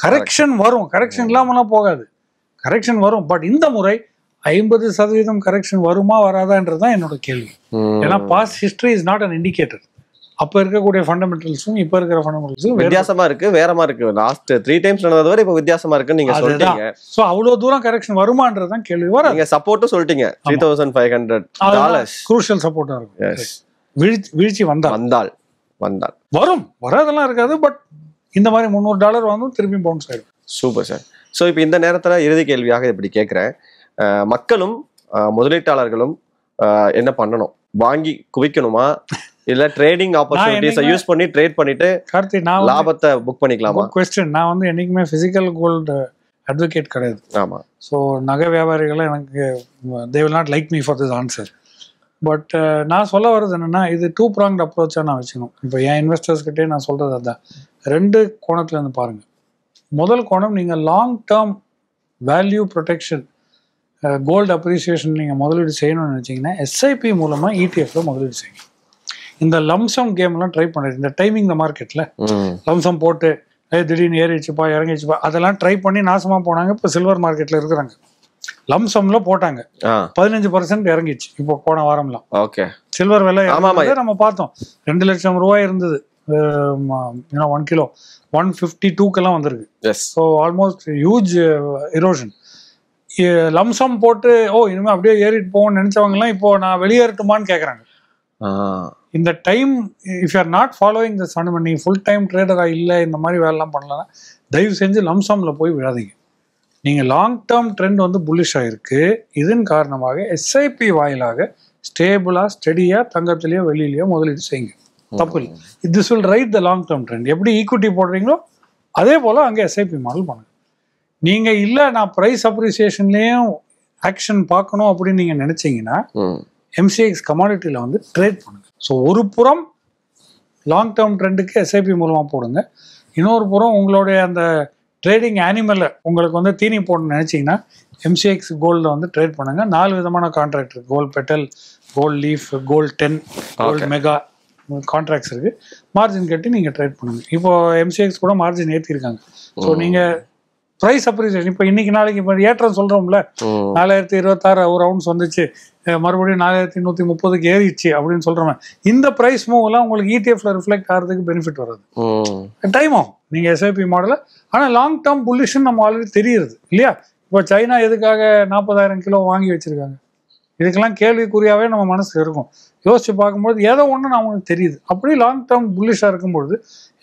கரெக்ஷன் வரும், கரெக்ஷன் இல்லாமலாம் போகாது, கரெக்ஷன் வரும். பட் இந்த முறை 50% கரெக்ஷன் வருமா வராதான்றது தான் என்னோட கேள்வி. ஏன்னா past history is not an indicator. அப்போ இருக்கக்கூடிய ஃபண்டமெண்டல்ஸும் இப்போ இருக்கிற ஃபண்டமெண்டல்ஸும் வித்தியாசமா இருக்கு, வேறமா இருக்கு. லாஸ்ட் 3 டைம்ஸ் நடந்தது வரை இப்போ வித்தியாசமா இருக்குன்னு நீங்க சொல்லிட்டீங்க. ஸோ அவ்வளோ தூரம் கரெக்ஷன் வருமானது தான் கேள்வி. வர நீங்க சப்போர்ட்டும் சொல்லிட்டீங்க, $3,500 குரூஷியல் சப்போர்ட்டா இருக்கும். வீழ்ச்சி வந்தால் வரும், வராதெல்லாம் இருக்காது. பட் இந்த மாதிரி $300 வந்து திருப்பி பவுன்ஸ் ஆயிடும். Super sir. ஸோ இப்போ இந்த நேரத்துல இறுதி கேள்வியாக இப்படி கேட்குறேன், மக்களும் முதலீட்டாளர்களும் என்ன பண்ணணும்? வாங்கி குவிக்கணுமா, இல்ல ட்ரேடிங் ஆப்பர்ச்சுனிட்டிஸை யூஸ் பண்ணி ட்ரேட் பண்ணிட்டு கார்த்தி நான் லாபத்தை புக் பண்ணிக்கலாமா? क्वेश्चन. நான் வந்து என்னைக்குமே பிசிக்கல் கோல்டு அட்வொகேட் கிடையாது. ஆமா. ஸோ நகை வியாபாரிகளை எனக்கு they will not like me for this answer. But நான் சொல்ல வர்றது என்னன்னா, இது 2-pronged அப்ரோச்சாக நான் வச்சுக்கணும். இப்போ என் இன்வெஸ்டர்ஸ்கிட்டே நான் சொல்றது அதுதான். 2 கோணத்துல இருந்து பாருங்க. முதல் கோணம், நீங்க long term value protection, gold appreciation நீங்கள் முதலீடு செய்யணும்னு நினச்சிங்கன்னா எஸ்ஐபி மூலமாக இடிஎஃப்ல முதலீடு செய்யணும். இந்த லம்சம் கேம்லாம் ட்ரை பண்ணுறது, இந்த டைமிங் த மார்க்கெட்டில் லம்சம் போட்டு திடீர்னு ஏறிச்சுப்பா இறங்கிச்சுப்பா அதெல்லாம் ட்ரை பண்ணி நாசமாக போனாங்க. இப்போ சில்வர் மார்க்கெட்டில் இருக்கிறாங்க. லம்சம்ல போட்டாங்க, 15% இறங்கிச்சு இப்போ போன வாரம்லாம். ஓகே. சில்வர் விலை நம்ம பார்த்தோம், 2 லட்சம் ரூபாய் இருந்தது. 1 கிலோ 152 வந்திருக்கு. So almost huge erosion. Lump sum போட்டு இனிமே அப்படியே ஏறிட்டு போவோம்னு நினைச்சவங்கலாம் இப்போ நான் வெளியேறட்டுமான்னு கேட்குறாங்க. இந்த time if you are not following this fundamental, நீங்கள் ஃபுல் டைம் ட்ரேடரா இல்லை, இந்த மாதிரி வேலைலாம் பண்ணலாம், தயவு செஞ்சு லம்சம்ல போய் விடாதீங்க. நீங்கள் லாங் டேர்ம் ட்ரெண்ட் வந்து புல்லிஷ் ஆகிருக்கு. இதன் காரணமாக எஸ்ஐபி வாயிலாக ஸ்டேபிளாக ஸ்டெடியாக தங்கத்திலேயோ வெளியிலையோ முதலீடு செய்யுங்க, தப்பு இல்லை. This will write the long term trend. எப்படி ஈக்விட்டி போடுறீங்களோ அதே போல் அங்கே எஸ்ஐபி மாடல் பண்ணுங்க. நீங்கள் இல்லை நான் ப்ரைஸ் அப்ரிசியேஷன்லேயும் ஆக்ஷன் பார்க்கணும் அப்படின்னு நீங்கள் நினச்சிங்கன்னா எம்சிஎக்ஸ் கமாடிட்டியில் வந்து ட்ரேட் பண்ணுங்க. ஸோ ஒரு புறம் லாங் டேர்ம் ட்ரெண்டுக்கு எஸ்ஐபி மூலமாக போடுங்க, இன்னொரு புறம் உங்களுடைய அந்த ட்ரேடிங் ஆனிமலை உங்களுக்கு வந்து தீனி போடணும்னு நினச்சிங்கன்னா எம்சிஎக்ஸ் கோல்டில் வந்து ட்ரேட் பண்ணுங்கள். 4 விதமான கான்ட்ராக்ட் இருக்குது. Gold petal, gold leaf, gold 10, gold mega contracts இருக்குது. மார்ஜின் கட்டி நீங்கள் ட்ரேட் பண்ணுங்கள். இப்போ எம்சிஎக்ஸ் கூட மார்ஜின் ஏற்றிருக்காங்க. ஸோ நீங்கள் ப்ரைஸ் அப்ரிசியேஷன் இப்போ இன்னைக்கு நாளைக்கு இப்போ ஏற்றம் சொல்கிறோம்ல, 4026 ஒரு ரவுண்ட்ஸ் வந்துச்சு, மறுபடியும் 4130 ஏறிடுச்சு அப்படின்னு சொல்கிறோமே, இந்த ப்ரைஸ் மூவ்லாம் உங்களுக்கு இடிஎஃப்ல ரிஃப்ளெக்ட் ஆகிறதுக்கு பெனிஃபிட் வராது, டைம் ஆகும். நீங்கள் எஸ்ஐபி மாடலை ஆனால் லாங் டேர்ம் புல்லிஷ்னு நம்ம ஆல்ரெடி தெரியுது இல்லையா? இப்போ சைனா எதுக்காக 40,000 கிலோ வாங்கி வச்சிருக்காங்க? இதுக்கெல்லாம் கேள்விக்குறியாவே நம்ம மனசு இருக்கும். யோசிச்சு பார்க்கும்போது ஏதோ ஒன்று நமக்கு தெரியுது. அப்படி லாங் டேர்ம் புல்லிஷாக இருக்கும்பொழுது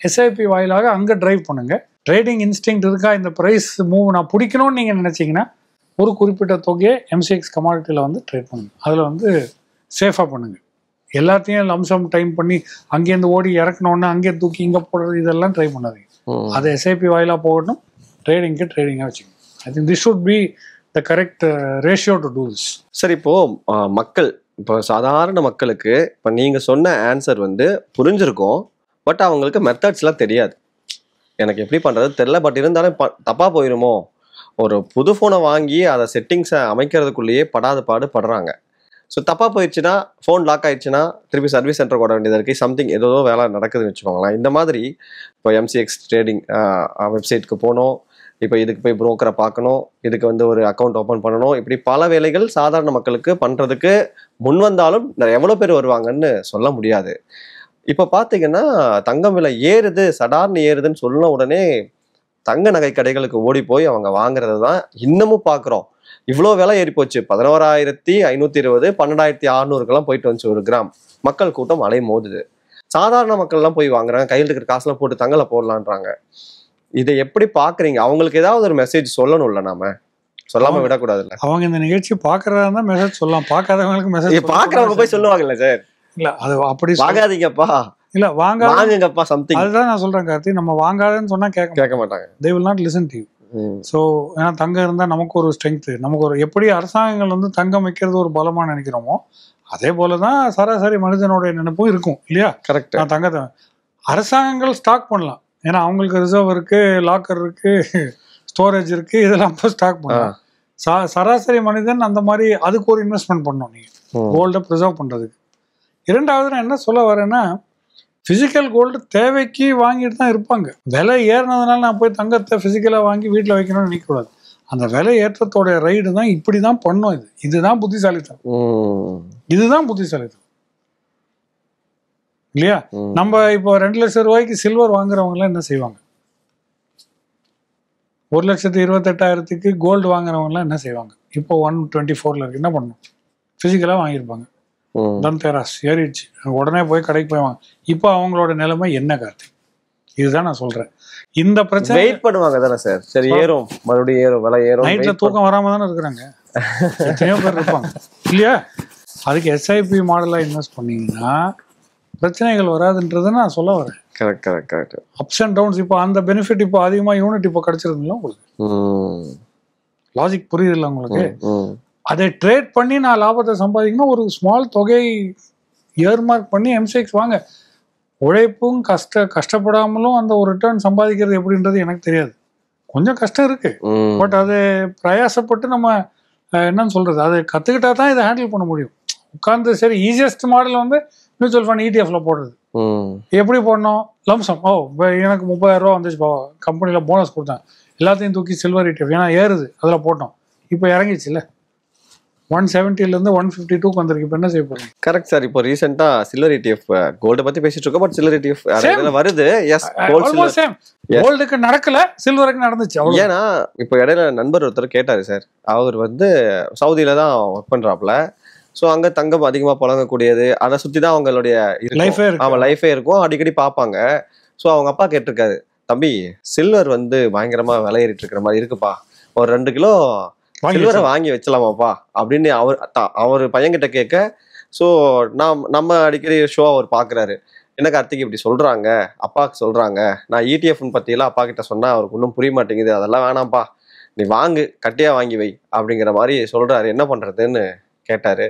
எஸ்ஐபி வாயிலாக அங்கே டிரைவ் பண்ணுங்க. ட்ரேடிங் இன்ஸ்டிங்க்ட் இருக்கா, இந்த ப்ரைஸ் மூவ் நான் பிடிக்கணும்னு நீங்கள் நினச்சிங்கன்னா ஒரு குறிப்பிட்ட தொகையை எம்சிஎக்ஸ் கமாடிட்டியில் வந்து ட்ரேட் பண்ணுங்க. அதில் வந்து சேஃபாக பண்ணுங்க. எல்லாத்தையும் லம்சம் டைம் பண்ணி அங்கேருந்து ஓடி இறக்கணுன்னு அங்கே தூக்கி இங்கே போடுறது இதெல்லாம் ட்ரை பண்ணாதீங்க. அது எஸ்ஐபி வாயிலாக போகணும், ட்ரேடிங்காக வச்சுக்கணும். I think this should be the correct ratio to do this. Sir, இப்போ மக்கள், இப்போ சாதாரண மக்களுக்கு இப்போ நீங்கள் சொன்ன ஆன்சர் வந்து புரிஞ்சிருக்கும், பட் அவங்களுக்கு மெத்தட்ஸ்லாம் தெரியாது. எனக்கு எப்படி பண்ணுறது தெரில, பட் இருந்தாலும் தப்பாக போயிடுமோ, ஒரு புது ஃபோனை வாங்கி அதை செட்டிங்ஸை அமைக்கிறதுக்குள்ளேயே படுறாங்க. ஸோ தப்பாக போயிடுச்சுன்னா, ஃபோன் லாக் ஆயிடுச்சுன்னா திருப்பி சர்வீஸ் சென்டர் ஓட வேண்டியதாக இருக்குது. சம்திங் ஏதோ வேலை நடக்குதுன்னு வச்சுக்கோங்களேன். இந்த மாதிரி இப்போ எம்சிஎக்ஸ் ட்ரேடிங் வெப்சைட்டுக்கு போகணும், இப்போ இதுக்கு போய் புரோக்கரை பார்க்கணும், இதுக்கு வந்து ஒரு அக்கௌண்ட் ஓப்பன் பண்ணணும், இப்படி பல வேலைகள் சாதாரண மக்களுக்கு பண்ணுறதுக்கு முன் வந்தாலும் எவ்வளோ பேர் வருவாங்கன்னு சொல்ல முடியாது. இப்போ பார்த்தீங்கன்னா தங்கம் விலை ஏறுது, சடார்னு ஏறுதுன்னு சொன்ன உடனே தங்க நகை கடைகளுக்கு ஓடி போய் அவங்க வாங்குறது தான் இன்னமும் பார்க்குறோம். இவ்வளோ விலை ஏறி போச்சு, 11,520, 12,600 போயிட்டு வந்துச்சு ஒரு கிராம். மக்கள் கூட்டம் அலை மோதுது. சாதாரண மக்கள்லாம் போய் வாங்குறாங்க, கையில் இருக்கிற காசுலாம் போட்டு தங்கலை போடலான்றாங்க. இதை எப்படி பார்க்குறீங்க? அவங்களுக்கு ஏதாவது ஒரு மெசேஜ் சொல்லணும்ல, நாம சொல்லாம விடக்கூடாதுல்ல. அவங்க இந்த நிகழ்ச்சி பார்க்கறதா இருந்தா மெசேஜ் சொல்லலாம், பார்க்காதவங்களுக்கு மெசேஜ் பார்க்குறவங்க போய் சொல்லுவாங்கல்ல சார், இல்ல அது அப்படி வாங்காதீங்கப்பா, இல்ல வாங்குங்கப்பா சம்திங். அதுதான் நான் சொல்றேன் கார்த்தி, நம்ம வாங்காதன்னு சொன்னா கேட்க மாட்டாங்க. they will not listen to you. So ஏன்னா தங்கம் இருந்தால் நமக்கு ஒரு ஸ்ட்ரென்த், நமக்கு ஒரு எப்படி அரசாங்கங்கள் வந்து தங்கம் வைக்கிறது ஒரு பலமா நினைக்கிறோமோ அதே போலதான் சராசரி மனிதனுடைய நினைப்பும் இருக்கும் இல்லையா? கரெக்ட். நான் தங்கத்தை அரசாங்கங்கள் ஸ்டாக் பண்ணலாம், ஏன்னா அவங்களுக்கு ரிசர்வ் இருக்கு, லாக்கர் இருக்கு, ஸ்டோரேஜ் இருக்கு, இதெல்லாம் ஸ்டாக் பண்ணலாம். சராசரி மனிதன் அந்த மாதிரி அதுக்கு ஒரு இன்வெஸ்ட்மெண்ட் பண்ணணும் நீங்க கோல்டை ப்ரிசர்வ் பண்றதுக்கு. இரண்டாவது நான் என்ன சொல்ல வரேன்னா, பிசிக்கல் கோல்டு தேவைக்கு வாங்கிட்டு தான் இருப்பாங்க. விலை ஏறினதுனால நான் போய் தங்கத்தை பிசிக்கலாக வாங்கி வீட்டில் வைக்கணும்னு நினைக்கக்கூடாது. அந்த விலை ஏற்றத்தோட ரைடு தான் இப்படி தான் பண்ணும். இதுதான் புத்திசாலித்தனம். இதுதான் புத்திசாலித்தனம் இல்லையா? நம்ம இப்போ 2 லட்சம் ரூபாய்க்கு சில்வர் வாங்குறவங்க எல்லாம் என்ன செய்வாங்க? 1,28,000 கோல்டு வாங்குறவங்க எல்லாம் என்ன செய்வாங்க? இப்போ 124 இருக்கு, என்ன பண்ணணும்? பிசிக்கலா வாங்கியிருப்பாங்க. தன்தேராஸ் ஏறிடுச்சு, உடனே போய் கடைக்கு போய் வாங்க. இப்போ அவங்களோட நிலைமை என்ன கார்த்திக்? இதுதான் நான் சொல்றேன். இந்த பிரச்சனை வெயிட் பண்ணுவாங்க தானே சார். சரி, ஏறும், மறுபடியும் ஏறும், விலை ஏறும். நைட்ல தூக்கம் வராம தானே இருக்கிறாங்க, எத்தனையோ பேர் இருப்பாங்க இல்லையா? அதுக்கு எஸ்ஐபி மாடலா இன்வெஸ்ட் பண்ணீங்கன்னா பிரச்சனைகள் வராதுன்றதை நான் சொல்ல வரேன். Correct correct correct. Ups and downs. இப்போ அந்த பெனிஃபிட் இப்போ அதிகமா யூனிட் இப்போ கிடைச்சிருக்குங்களா உங்களுக்கு? லாஜிக் புரியுது இல்லை உங்களுக்கு? அதை ட்ரேட் பண்ணி நான் லாபத்தை சம்பாதிக்கணும், ஒரு ஸ்மால் தொகை இயர்மார்க் பண்ணி எம்செக்ஸ் வாங்க. உழைப்பும் கஷ்டப்படாமலும் அந்த ஒரு ரிட்டர்ன் சம்பாதிக்கிறது எப்படின்றது எனக்கு தெரியாது. கொஞ்சம் கஷ்டம் இருக்கு, பட் அது பிரயாசப்பட்டு நம்ம என்னன்னு சொல்றது, அதை கத்துக்கிட்டா தான் இதை ஹேண்டில் பண்ண முடியும். உட்கார்ந்து சரி ஈஸியஸ்ட் மாடல் வந்து மியூச்சுவல் ஃபண்ட் ETF போடுறது. எப்படி போடணும்? லம்சம். எனக்கு 30,000 ரூபா வந்துச்சு, கம்பெனியில் போனஸ் கொடுத்தாங்க, எல்லாத்தையும் தூக்கி சில்வர் ETF, ஏன்னா ஏறுது, அதில் போட்டோம். இப்போ இறங்கிச்சு இல்லை, 170 152 வந்திருக்கு. இப்போ என்ன செய்ய போறோம்? Correct sir. இப்போ ரீசெண்டா சில்வர் ETF, கோல்ட பத்தி பேசிட்டு இருக்கோம், பட் சில்வர் ETF வருது. எஸ், கோல்டுக்கு நடக்கல, சில்வருக்கு நடந்துச்சு. ஏன்னா இப்போ இடையில நண்பர் ஒருத்தர் கேட்டாரு சார், அவர் வந்து சவுதியில தான் ஒர்க் பண்றாப்ல. ஸோ அங்க தங்கம் அதிகமா புழங்கக்கூடியது, அதை சுத்தி தான் அவங்களுடைய லைஃபே இருக்கும், அடிக்கடி பார்ப்பாங்க. ஸோ அவங்க அப்பா கேட்டிருக்காரு, தம்பி சில்வர் வந்து பயங்கரமா விலையேறிட்டு இருக்கிற மாதிரி இருக்குப்பா, ஒரு 2 கிலோ சில்வரை வாங்கி வச்சலாமாப்பா அப்படின்னு அவர் பையன்கிட்ட கேட்க. ஸோ நம்ம அடிக்கடி ஷோ அவர் பாக்குறாரு, என்ன கார்த்திக் இப்படி சொல்றாங்க, அப்பாவுக்கு சொல்றாங்க, நான் ETF பத்தியெல்லாம் அப்பா கிட்ட சொன்னா அவருக்கு ஒன்றும் புரிய மாட்டேங்குது, அதெல்லாம் வேணாம்ப்பா, நீ வாங்கு, கட்டியா வாங்கி வை அப்படிங்கிற மாதிரி சொல்றாரு. என்ன பண்றதுன்னு கேட்டாரு.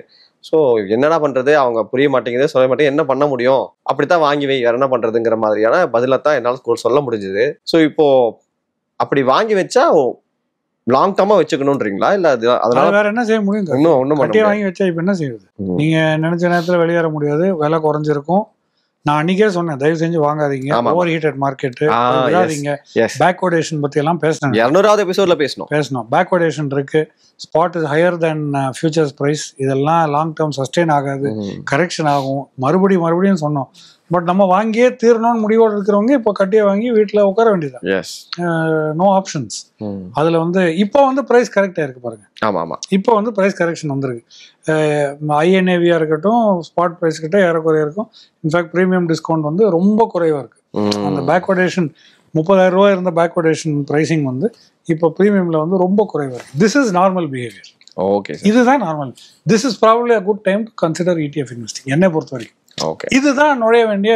ஸோ என்னடா பண்றது, அவங்க புரிய மாட்டேங்குது, சொல்ல மாட்டேங்குது, என்ன பண்ண முடியும், அப்படித்தான் வாங்கி வை, வேற என்ன பண்றதுங்கிற மாதிரியான பதிலத்தான் என்னால் சொல்ல முடிஞ்சுது. ஸோ இப்போ அப்படி வாங்கி வச்சா லாங் டர்மா வச்சுக்கணும்ன்றீங்களா? இல்ல அதனால வேற என்ன செய்ய முடியும்? ஒன்னும் வாங்கி வச்சா இப்ப என்ன செய்யுது? நீங்க நினைச்ச நேரத்துல வெளியேற முடியாது, விலை குறைஞ்சிருக்கும். நான் அன்னைக்கே சொன்னேன், தயவு செஞ்சு வாங்காதீங்க, ஓவர் ஹீட்டட் மார்க்கெட், பேக்வர்டேஷன் பத்தி எல்லாம் பேசணும். 200வது எபிசோட்ல பேசணும். பேக்வர்டேஷன் இருக்கு, spot is higher then futures price, இதெல்லாம் லாங் டேர்ம் சஸ்டெயின் ஆகாது, கரெக்ஷன் ஆகும். மறுபடியும் சொன்னோம். பட் நம்ம வாங்கியே தீரணும்னு முடிவோடு இருக்கிறவங்க இப்போ கட்டியே வாங்கி வீட்டில் உட்கார வேண்டியதான், நோ ஆப்ஷன்ஸ். அதில் வந்து இப்போ வந்து ப்ரைஸ் கரெக்டாக இருக்கு பாருங்க. ஆமாம், இப்போ வந்து ப்ரைஸ் கரெக்ஷன் வந்துருக்கு. INAVயா இருக்கட்டும், ஸ்பாட் ப்ரைஸ் கிட்ட ஏறக்குறைய இருக்கும். இன்ஃபேக்ட் ப்ரீமியம் டிஸ்கவுண்ட் வந்து ரொம்ப குறைவாக இருக்கு. அந்த பேக்வர்டேஷன் 30,000 ரூபா இருந்த பேக்வர்டேஷன் ப்ரைசிங் வந்து இப்போ ப்ரீமியமில் வந்து ரொம்ப குறைவாக இருக்கு. This is normal behaviour. Okay, இதுதான் normal. This is probably a good time to consider ETF investing, என்னை பொறுத்த வரைக்கும். இதுதான் நுழைய வேண்டிய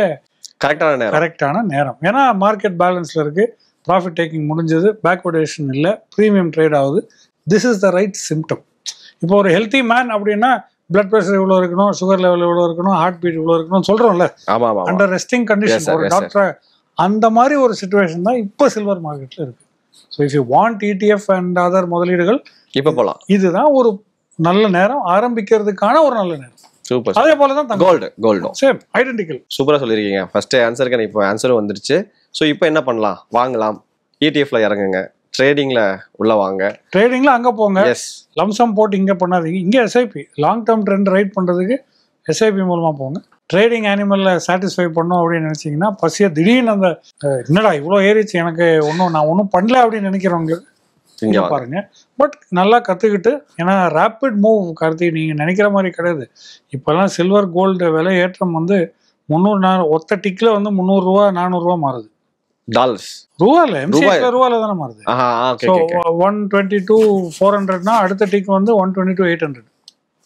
கரெக்டான நேரம். ஏன்னா மார்க்கெட் பேலன்ஸ்ல இருக்கு, ப்ராஃபிட் டேக்கிங் முடிஞ்சது, பேக்வர்டேஷன் இல்லை, ப்ரீமியம் ட்ரேட் ஆகுது. This is the right symptom. இப்போ ஒரு ஹெல்த்தி மேன் அப்படின்னா பிளட் ப்ரெஷர் இவ்வளோ இருக்கணும், சுகர் லெவல் இவ்வளோ இருக்கணும், ஹார்ட் பீட் இவ்வளோ இருக்கணும் சொல்றோம்ல, அண்டர் ரெஸ்டிங் கண்டிஷன் ஒரு டாக்டர், அந்த மாதிரி ஒரு சிச்சுவேஷன் தான் இப்போ சில்வர் மார்க்கெட்ல இருக்கு. So if you want ETF and other முதலீடுகள் இப்போ போகலாம். இதுதான் ஒரு நல்ல நேரம், ஆரம்பிக்கிறதுக்கான ஒரு நல்ல நேரம். சூப்பர். அதே போல தான் கோல்டும் சேம் ஐடென்டிக்கல். சூப்பரா சொல்லிருக்கீங்க. ஃபர்ஸ்ட் ஆன்சருக்கு எனக்கு இப்போ ஆன்சரும் வந்துருச்சு. ஸோ இப்போ என்ன பண்ணலாம்? வாங்கலாம், ETFல இறங்குங்க, ட்ரேடிங்ல உள்ள வாங்க, ட்ரேடிங்ல அங்க போங்க. லம்சம் போட்டு இங்க பண்ணாதீங்க. இங்க SIP long term trend right பண்றதுக்கு SIP மூலமா போங்க. ட்ரேடிங் அனிமல்ல சாட்டிஸ்ஃபை பண்ணும் அப்படின்னு நினைச்சீங்கன்னா பசிய திடீர்னு அந்த என்னடா இவ்வளோ ஏறிச்சு, எனக்கு நான் ஒன்றும் பண்ணல அப்படின்னு நினைக்கிறவங்க பாருங்க. பட் நல்லா கத்துக்கிட்டு, ஏன்னா ரேபிட் மூவ் கார்த்தி, நீங்க நினைக்கிற மாதிரி கிடையாது. இப்பெல்லாம் சில்வர் கோல்டு விலை ஏற்றம் வந்து 300 ஒத்த டிக்ல வந்து 300 ரூபா 400 ரூபா மாறுது. டாலர்ஸ் ரூபால MCX ரூபால தானே மாறுது. 122 400னா அடுத்த டிக் வந்து 122 800,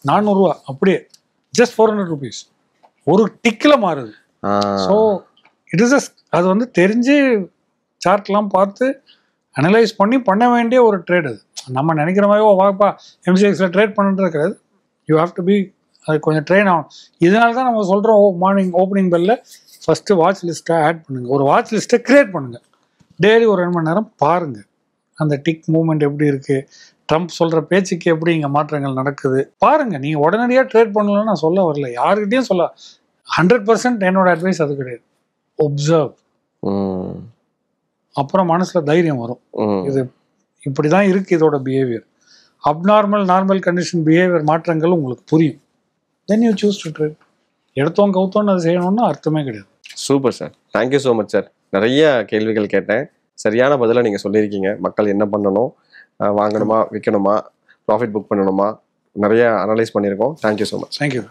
400 ரூபா அப்படியே, ஜஸ்ட் 400 rupees ஒரு டிக்ல மாறுது. ஸோ இட் இஸ் அது வந்து தெரிஞ்சு சார்ட்லாம் பார்த்து அனலைஸ் பண்ண வேண்டிய ஒரு ட்ரேட். அது நம்ம நினைக்கிற மாதிரி வாப்பா MCXல ட்ரேட் பண்ணுறது கிடையாது. யூ ஹாவ் டு பி, அது கொஞ்சம் ட்ரெயின் ஆகணும். இதனால தான் நம்ம சொல்கிறோம், மார்னிங் ஓப்பனிங் பெல்ல ஃபஸ்ட்டு வாட்ச் லிஸ்ட்டை ஆட் பண்ணுங்கள், ஒரு வாட்ச் லிஸ்ட்டை க்ரியேட் பண்ணுங்கள். டெய்லி ஒரு 2 மணி நேரம் பாருங்கள் அந்த டிக் மூவ்மெண்ட் எப்படி இருக்குது, ட்ரம்ப் சொல்கிற பேச்சுக்கு எப்படி இங்கே மாற்றங்கள் நடக்குது பாருங்கள். நீங்கள் உடனடியாக ட்ரேட் பண்ணலன்னு நான் சொல்ல வரல, யாருக்கிட்டையும் சொல்ல. 100% என்னோட அட்வைஸ் அது கிடையாது. ஒப்சர்வ், அப்புறம் மனசுல தைரியம் வரும். இப்படி தான் இருக்குது இதோட behaviour. Abnormal normal condition behaviour மாற்றங்கள் உங்களுக்கு புரியும். Then you choose to trade. எடுத்தோம் கவுத்தோன்னு அதை செய்யணும்னு அர்த்தமே கிடையாது. Super sir, thank you so much sir. நிறைய கேள்விகள் கேட்டேன், சரியான பதிலை நீங்கள் சொல்லியிருக்கீங்க. மக்கள் என்ன பண்ணணும், வாங்கணுமா விற்கணுமா, ப்ராஃபிட் புக் பண்ணணுமா, நிறைய அனலைஸ் பண்ணியிருக்கோம். Thank you so much. தேங்க்யூ.